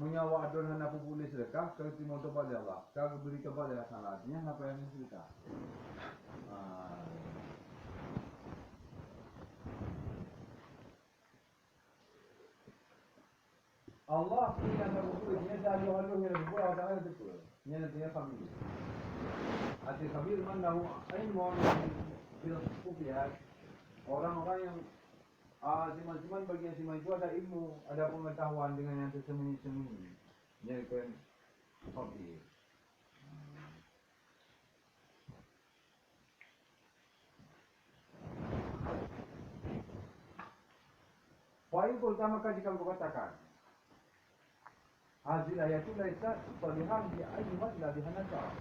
Menyawa adon hana boleh sedekah kalau timo kepada Allah. Kalau beri kepada sanatnya apa yang sedekah. Allah punya nabi dia dari Allah yang buat ada itu. Nya dia khabir. Ati khabir mana ilmu filsafat. Orang-orang yang siman-siman bagi yang siman itu ada ilmu, ada pengetahuan dengan yang tersembunyi-sembunyi. Dia kan khabir. Poin pertama kali kamu katakan Hazil ayat itu laisa salihan di ayat la dihanaka.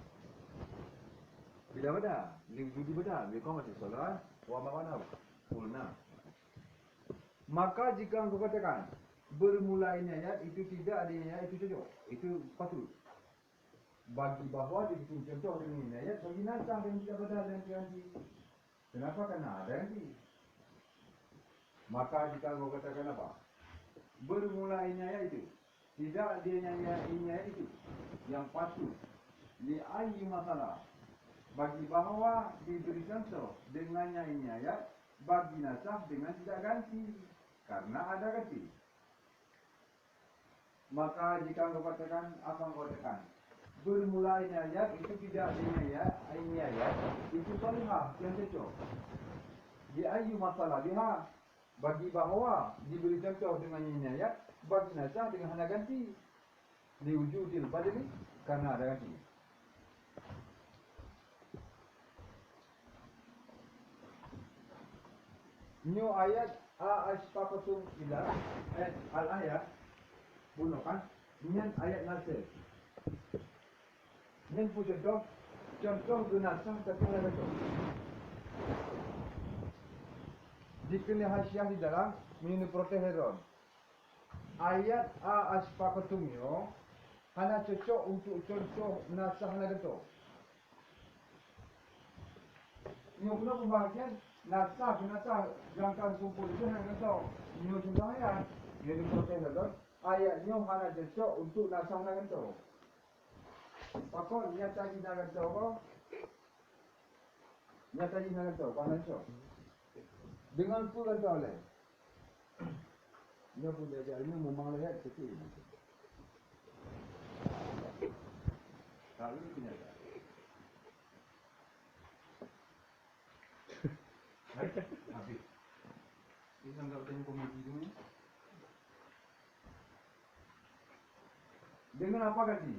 Bila beda? Di beda. Bila kau masih salat, wa mana? Kulna. Maka jika engkau katakan bermulainya ayat itu tidak adanya itu cocok. Itu patut. Bagi bahawa dibikin contoh dengan ayat bagi nasah yang tidak benar dan ganti. Kenapa? Karena ada ganti. Maka jika engkau katakan apa? Bermulainya ayat itu tidak adanya ayat itu yang patut. Li ayyi masalah. Bagi bahawa diberi contoh dengannya ini ayat bagi nasah dengan tidak ganti karena ada ganti. Maka jika engkau katakan apa engkau katakan bermulainya ayat itu tidak adanya ayat ini ayat itu salihah yang cocok. Di ayyu masalah liha bagi bahawa diberi contoh dengan ini ayat bagi nasah dengan hana ganti liwujudil badali karena ada ganti. New ayat ashfaqatum ila al-ayat bunuh kan? Ini ayat nasir. Ini pun contoh gunasah tapi ada contoh. Dikini hasiah di dalam mini proteheron. Ayat ashfaqatum yo hanya cocok untuk contoh nasah nagato. Ini pun pembahagian nasah jangkaan kumpul itu hanya tahu. Ini contoh ayat. Ini proteheron. Ayatnya hanya cocok untuk nasah nagato. Pakon nyata di nagato ko. Nyata di nagato, panas so. Dengan pula oleh. Dia pun dia ini memang lihat kecil. Kalau ini kenyataan. Habis. Ini anggap tengok komedi dulu. Dengan apa ganti?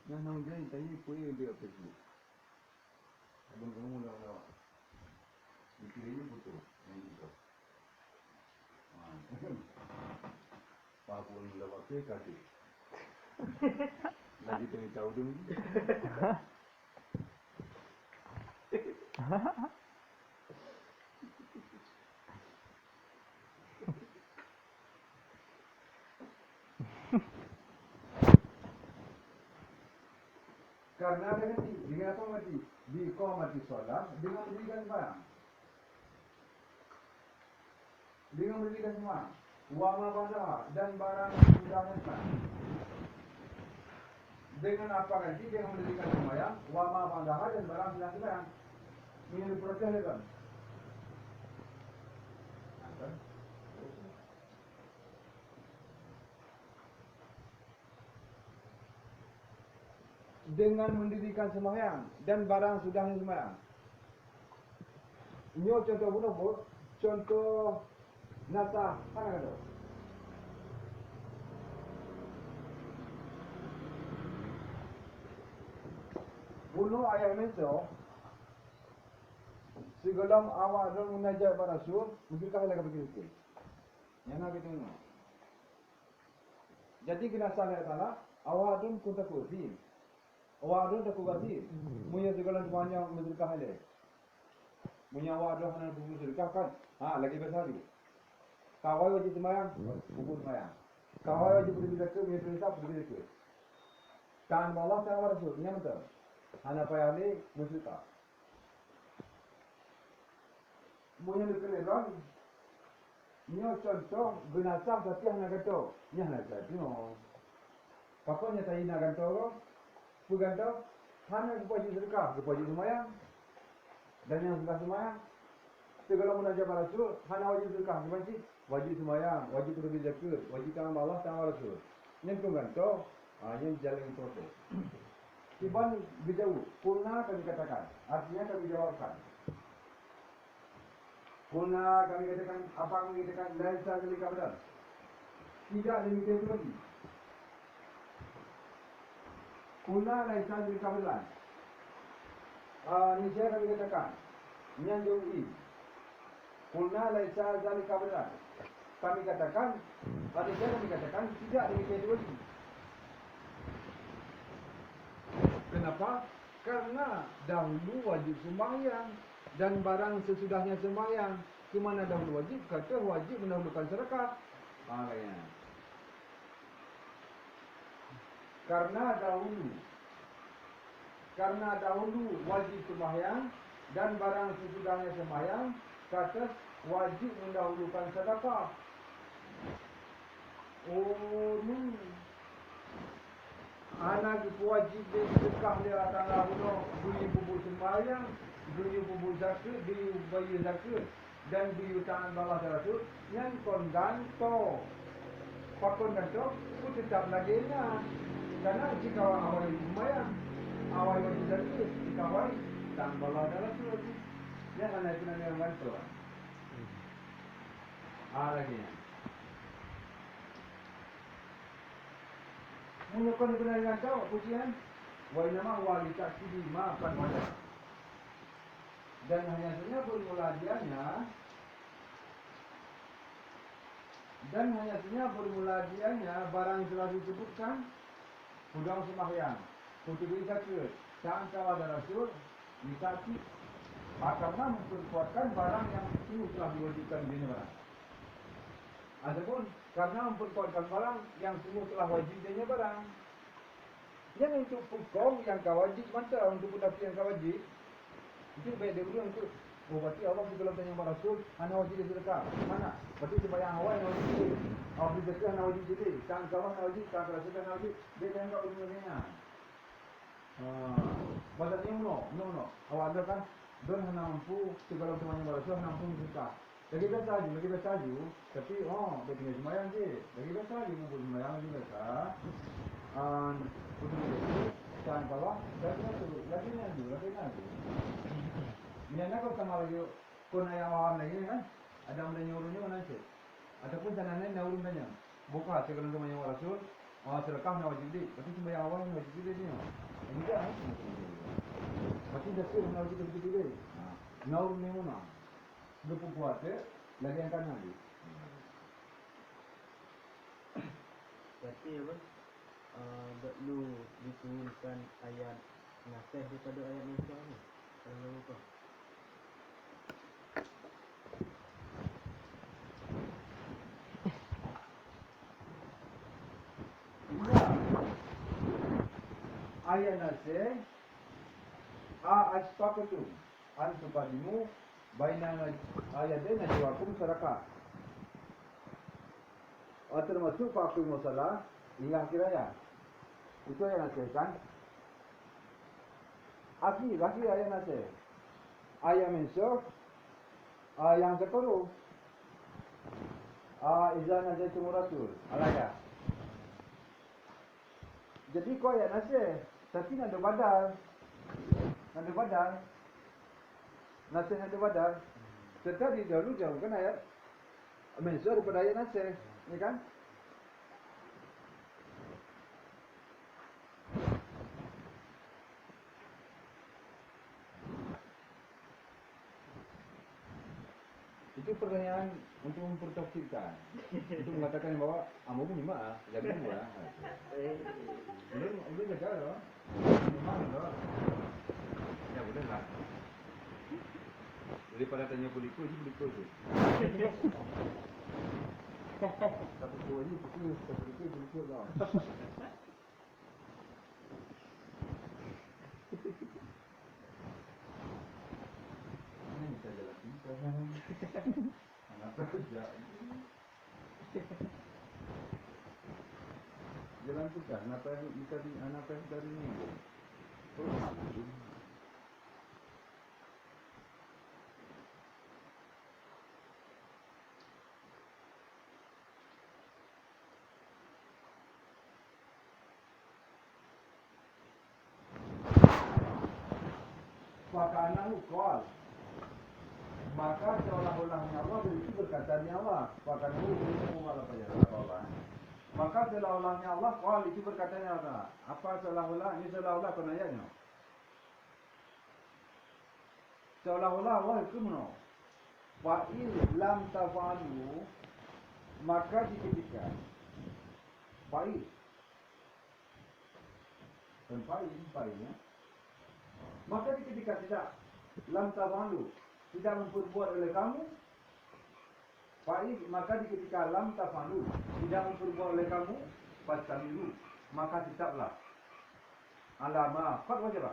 Yang nak jadi tanya punya dia apa sih? Abang kamu dah dikiranya betul yang itu. Pak pun dah pakai kasih. Lagi tengah tahu dulu. Karena ada nanti, dengan apa mati? Di kau mati solat, dengan berikan barang. Dengan berikan semua. Wama bandar dan barang sudah hentak. Dengan apa ganti? Dengan berikan semua. Wama bandar dan barang sudah hentak. Ini diproses kan? Dengan mendirikan sembahyang dan barang sudah sembahyang. Ini contoh bunuh, contoh nasah, mana kata? Bunuh ayat menso. Segelam awak dan munajat pada Rasul, mungkin kau lagi begitu. Yang nak kita tengok. Jadi kena salah tanah, awak dan pun tak kursi. Awak dan tak kursi. Punya segelam semuanya mencerita hal ini. Punya awak dan hanya buku sedekah kan? Lagi besar lagi. Kawai wajib sembahyang, buku sembahyang. Kawai wajib beri zakat, punya perintah beri zakat. Kan Allah Taala Rasul, ini betul. Hanya payah ni mencerita. Punya lekeran. Nyo contoh genasah tapi hanya kata, nya nak kata. Kapanya saya nak kata orang, berkata hanya kepada sedekah, kepada sembahyang. Dan yang sudah sembahyang, segala munajat Rasul, hanya wajib sedekah di masjid, wajib sembahyang, wajib beri zakat, wajib taat Allah Taala Rasul. Yang tu kata, yang jalan itu. Tiban berjauh, purna kami katakan, artinya kami jawabkan. Purna kami katakan, apa kami katakan, laisa zalika badal. Tidak demikian itu lagi. Purna laisa zalika badal. Niscaya kami katakan, yang jauhi. Purna laisa zalika badal. Kami katakan, niscaya kami katakan, tidak demikian itu lagi. Kenapa? Karena dahulu wajib sembahyang dan barang sesudahnya sembahyang. Kemana dahulu wajib? Kata wajib mendahulukan sedekah. Karena dahulu wajib sembahyang dan barang sesudahnya sembahyang. Kata wajib mendahulukan sedekah. Oh ni. Anak wajib sedekah dia tanggal bunuh, beri bubuk sembahyang, beri bubuk zakat, beri bayi zakat dan beri utangan Allah Rasul yang kondanto. Pakon danto, ku tetap lagi nya. Karena jika awal sembahyang, awal wajib zakat, jika awal tanggal Allah Rasul. Yang anak itu nanti yang ganto. Lagi nya. Menyokong benar dengan kau, pujian. Wa inama wali taksidi maafkan wadah. Dan hanya saja formula dianya barang yang telah disebutkan hudang sembahyang, kutub zakat, taat kepada Rasul, misaki, karena memperkuatkan barang yang itu telah diwajibkan di barang. Adapun karena memperkuatkan barang yang semua telah wajib denya barang. Yang untuk hukum yang kawajib mantap untuk pendapat yang kawajib. Itu baik dia dulu untuk berarti Allah di dalam tanya Rasul hanya wajib sedekah. Mana? Berarti sembahyang awal yang wajib jadi. Awal sedekah hanya wajib jadi. Sang kawan wajib, sang Rasul hanya wajib. Dia yang enggak benar-benarnya. Pada ni no. Awak ada kan don hanya mampu segala semuanya Rasul hanya mampu sedekah. Lagi biasaaju. Tapi dia tinggal sembahyang je. Lagi biasaaju mampu sembahyang lagi biasa. Jangan bawah, lagi nanti. Ini anak kau sama lagi, kau nak yang awam lagi kan? Ada yang nyuruhnya mana sih? Ataupun sana ni nak urun tanya. Buka segala macam yang Rasul, sedekah nak wajib di. Tapi sembahyang awam nak wajib di ni. Ini dia. Tapi dasar nak wajib di. Nak urun ni mana? Lupa buat lagi yang kanan lagi. Berarti apa? Perlu diturunkan ayat nasih daripada ayat Musa ni. Kalau lupa. Ayat nasih asfaqatu antupadimu baina ayatin najwakum sadaqah. Termasuk fakir masalah hingga akhir ayat. Itu ayat nasih kan? Akhir ayat nasih. Ayat mensuh yang separuh. Izan najaitum rasul. Al-ayat. Jadi kau ayat nasih, tapi nak ada badal. Nasih nak ada badal. Serta dijauhkan ayat mensuh daripada ayat nasih. Ni kan? Itu pertanyaan untuk mempertafsirkan. Untuk mengatakan bahwa amu pun lima, jadi dua. Belum jaga loh. Lima loh. Ya boleh lah. Daripada tanya kuliku tu. Satu dua ni kuliku lah. Ini bisa jalan pintar. Anak kerja. Jalan pintar. Anak dari ni. Pakana ukol. Maka seolah-olahnya Allah itu berkatanya Allah. Pakana itu Allah Allah. Maka seolah-olahnya Allah qal itu berkatanya Allah. Apa seolah-olah? Ini seolah-olah penayanya. Seolah-olah Allah itu menolak. Wa lam tafalu maka diketikan baik dan baiknya maka ketika tidak lam tafalu tidak memperbuat oleh kamu baik maka ketika lam tafalu tidak memperbuat oleh kamu fastamilu maka tetaplah alama qad wajib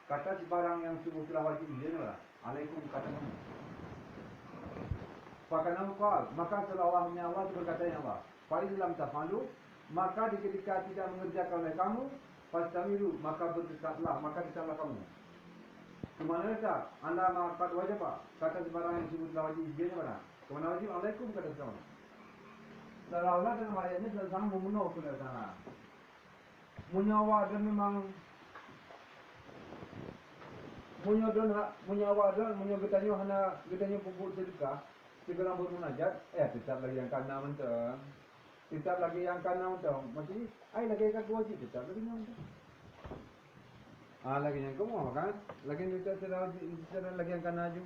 kata si barang yang sungguh telah wajib jenalah alaikum kata kamu. Pakana qal maka seolah-olahnya Allah berkata ya Allah fa lam tafalu maka ketika tidak mengerjakan oleh kamu fastamilu maka bertekadlah maka tetaplah kamu. Kemana tak? Anda maqad wajib kata sebarang yang sungguh telah wajib dia mana? Kemana wajib alaikum kata sama. Seolah-olah dalam ayatnya sedang memenuh ke sana. Menyawa dan memang menyawa dan menyebutnya hana getanya pupuk sedekah segala bermunajat tetap lagi yang kana mentang tetap lagi yang kana mentang masih ai lagi kat wajib tetap lagi yang mentang lagi yang kamu kan lagi kita lagi yang kana aju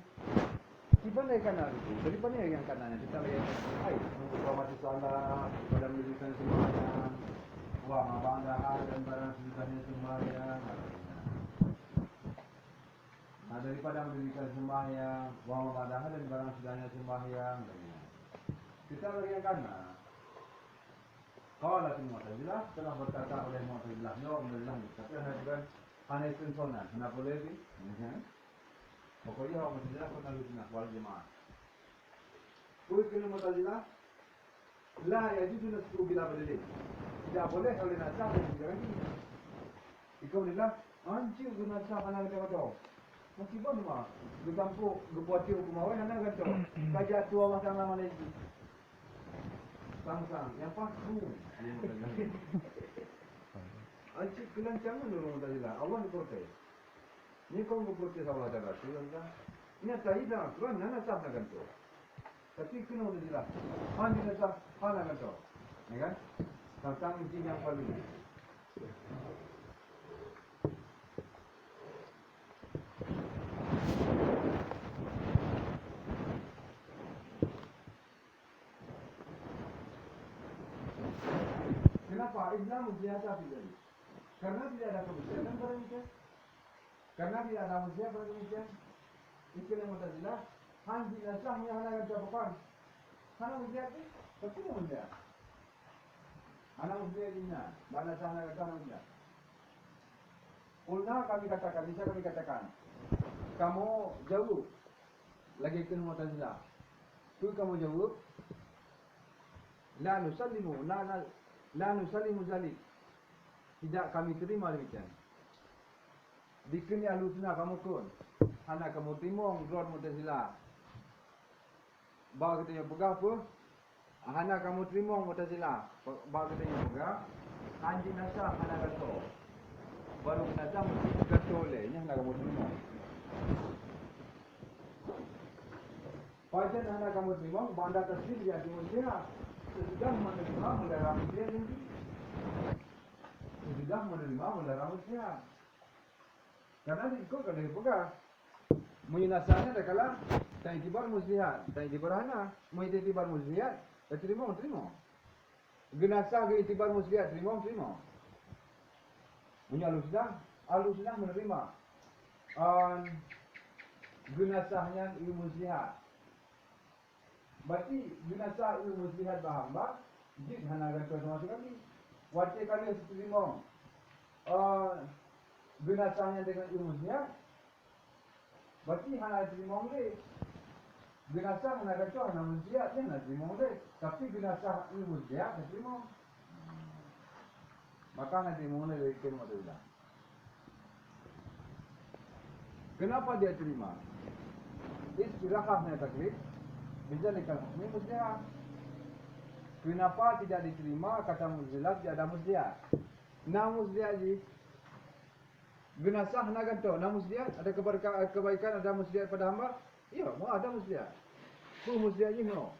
di mana yang kana itu dari mana yang kananya tetap lagi ai kalau masih salah pada mendirikan semuanya wah mabanda dan barang sedekahnya semuanya daripada mendirikan sembahyang, wang padahal dan barang sedanya sembahyang. Kita bagi yang kana. Qala Mu'tazilah telah berkata oleh Mu'tazilah, tapi bukan hanya sensonan, kenapa boleh ni? Pokoknya orang Mu'tazilah pun harus wal jemaah. Kuih kena Mu'tazilah, la yajuzu nasbu bila badalin. Tidak boleh oleh nasab dan juga ini. Ikut billah, anjir guna nasab anak kata-kata. Masih pun mah, bercampur, berbuat tiu kumawai, anak kata, kajian tua masalah Malaysia. Sang-sang, yang pasti. Ancik kelancangan dulu Mu'tazilah, Allah diprotes. Ni kau berprotes Allah dan Rasul, ini tahidah, Quran, anak sah nak kata. Tapi kena Mu'tazilah, hanya nasab, anak kata. Ya kan? Tentang inti yang paling. Kenapa Islam ziyadah jadi? Karena tidak ada kebencian pada demikian. Karena tidak ada manusia pada demikian. Istilah Mu'tazilah, hanya nasahnya anak jawaban. Karena manusia itu, tapi tidak manusia. Anak manusia dina, mana sahnya kata manusia. Ulna kami katakan, bisa kami katakan, kamu jauh lagi ke Mu'tazilah. Tu kamu jawab, la nusallimu, la nusallimu zalik. Tidak kami terima demikian. Dikini ahlu sunnah kamu kun. Anak kamu timung drone Mu'tazilah. Bawa katanya pegah apa? Anak kamu terima Mu'tazilah. Bawa katanya pegah. Anjing nasah anak kata. Baru nasah mesti kata olehnya anak kamu terima. Pasal anak kamu terima, bandar tasbih dia dimuncul. Sudah menerima melarang dia nanti. Sudah menerima melarang dia. Karena ikut kalau dia pegang. Menyinasanya dah kalah Tak itibar muslihat, tak itibar hana. Mau itibar muslihat, terima. Genasah ke itibar muslihat, terima. Punya aluslah menerima. Genasahnya ilmu muslihat. Berarti genasah ilmu muslihat bahamba, jid hana kata sama sekali. Wajib kali terima. Genasahnya dengan ilmu muslihat, berarti hana terima boleh. Genasah hana kata hana muslihat, dia hana terima boleh. Tapi genasah ilmu muslihat, dia terima. Maka hana terima boleh dari kalimat itu. Kenapa dia terima? Istirahahnya taklif, bisa dikatakan muslihat. Kenapa tidak diterima kata muslihat tidak ada muslihat? Namun muslihat je. Genasah nak kata, namun muslihat ada kebaikan, ada muslihat pada hamba? Ya, mau ada muslihat. Ku muslihat je no.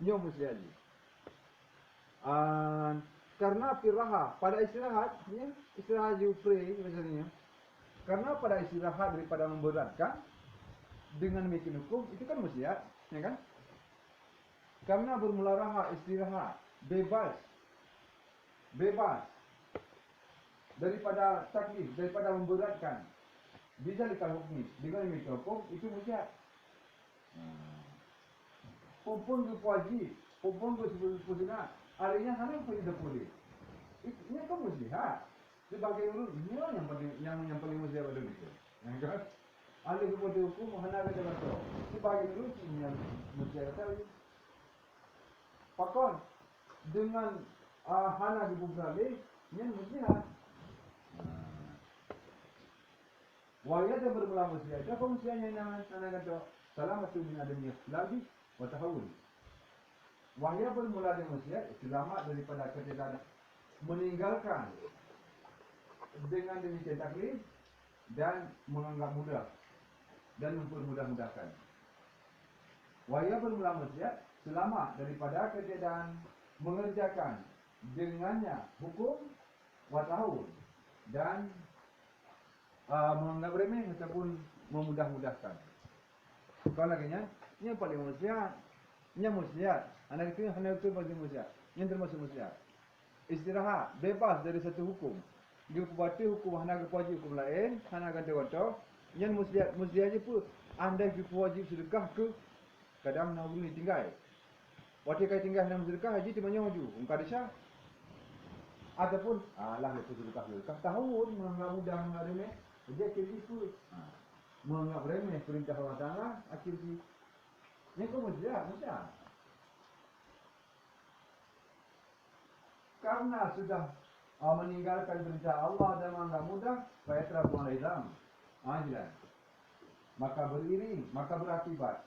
Nyo muslihat je. Karena firaha pada istirahat, ya, istirahat je free misalnya. Karena pada istirahat daripada memberatkan dengan bikin hukum itu kan muslihat, ya kan? Karena bermula raha istirahat, bebas daripada taklif, daripada memberatkan. Bisa dikatakan dengan mikrofon itu muslihat. Pun wajib, pun sunat. Artinya hanya tidak boleh. Ini kan muslihat. Sebagai urut ini yang paling muslihat pada itu. Kan? Ahli kepada hukum hanya kata kata. Sebagai urut ini yang muslihat tadi. Pakon dengan hana kebubrali yang muslihat. Wajah dia bermula muslihat. Apa muslihatnya yang hana kata? Salamatu min adami ikhtilafi wa tahawul. Wahya bermula dengan muslihat, selamat daripada ketidakan meninggalkan dengan demikian taklif dan menganggap mudah dan mempermudah-mudahkan. Wahya bermula muslihat, selamat daripada ketidakan mengerjakan dengannya hukum wa tahawul dan menganggap remeh ataupun memudah-mudahkan. Kalau laginya, ini yang paling muslihat. Ini muslihat. Anak itu bagi muslihat. Yang termasuk muslihat. Istirahat, bebas dari satu hukum. Dia kubati hukum hana wajib hukum lain, hana kata-kata. Yang muslihat je pun anda wajib sedekah ke kadang nak boleh tinggal. Waktu kau tinggal dalam sedekah haji di mana maju? Engkau ada ataupun lah lepas sedekah. Tahun menganggap mudah menganggap remeh. Dia kira pun menganggap remeh perintah Allah Taala akhirnya. Ini kau muslihat. Karena sudah meninggalkan perintah Allah dan menganggap mudah, fayatraku alaihim. Jelas. Maka beriring, maka berakibat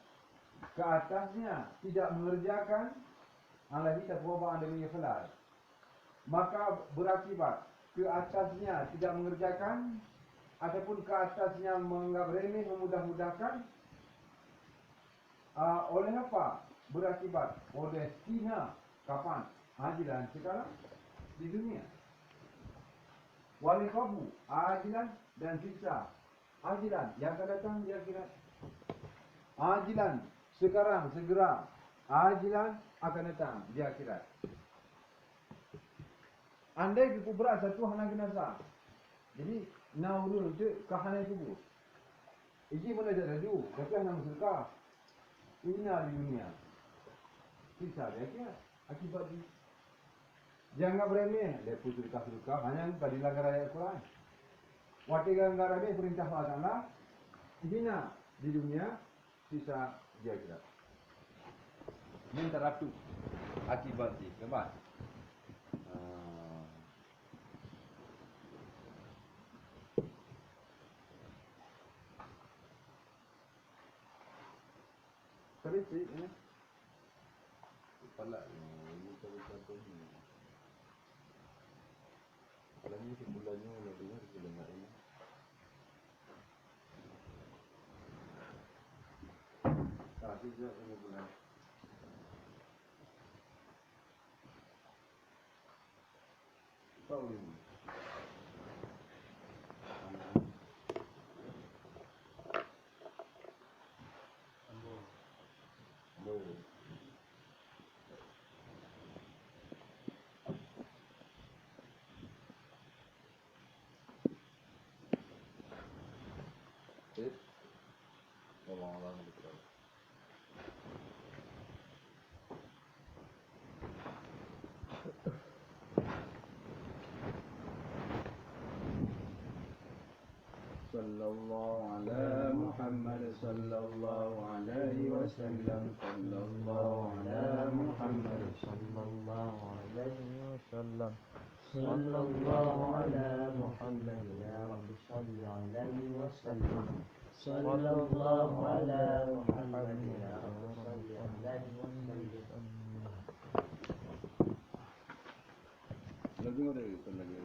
ke atasnya tidak mengerjakan alaihi taqwa demi ikhlas. Maka berakibat ke atasnya tidak mengerjakan ataupun ke atasnya menganggap remeh memudah-mudahkan. Oleh apa? Berakibat oleh hina kapan? Ajilan sekarang di dunia. Waliqabu ajilan dan siksa. Ajilan yang akan datang di akhirat. Ajilan sekarang segera. Ajilan akan datang di akhirat. Andai kubur satu hana genasa. Jadi naurul itu kahana kubur. Ini mana jadi laju, tapi hana musyrikah. Ina di dunia. Siksa di akhirat. Akibat di jangan beremeh, lepas sedekah hanya pada langgar ayat Quran. Waktu langgar ayat perintah Allah Taala, hina di dunia, sisa di akhirat. Ini teratu akibat di, lepas. Tapi sih ini, Kepala ini satu ni. Kalau ni sebulannya nak dengar sebulan ini. Sejak ini bulan. Tahu ini. Boleh. Ngomong orang gitu. Sallallahu ala Muhammad sallallahu alaihi wasallam sallallahu ala Muhammad sallallahu alaihi wasallam Sallallahu ala Muhammad ya Rabbi salli alaihi wasallam sallallahu ala Muhammad ya Rabbi salli alaihi wasallam. Lebih ada itu lagi.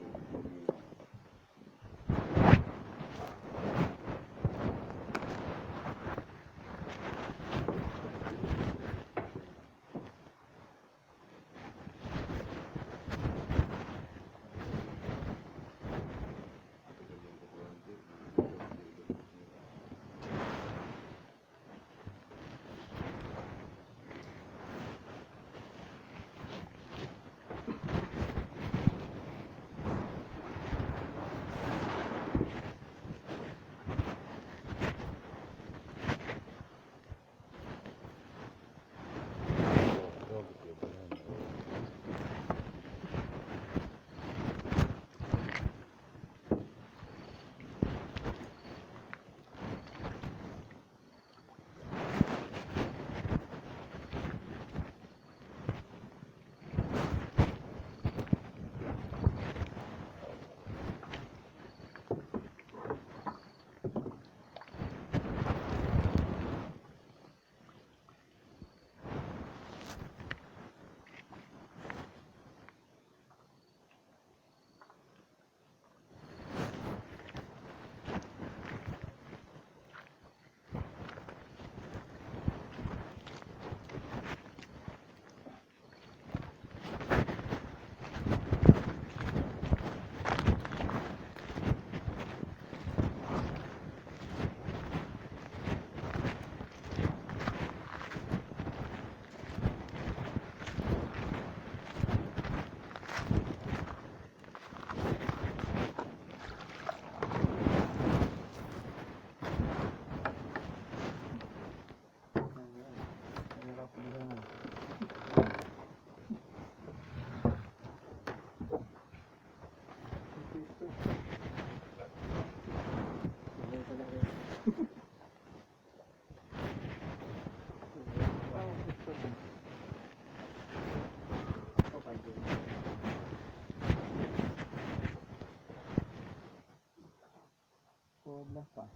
Belakang.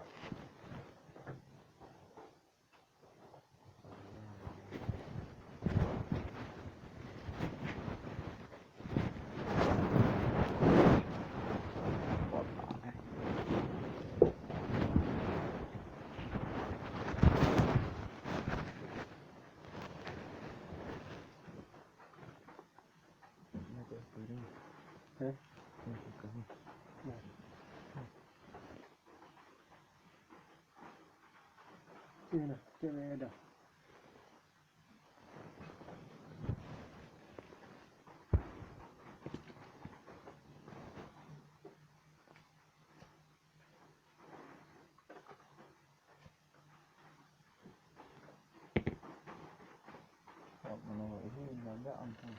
Sini, sini ada. Menurut ini ada ampun.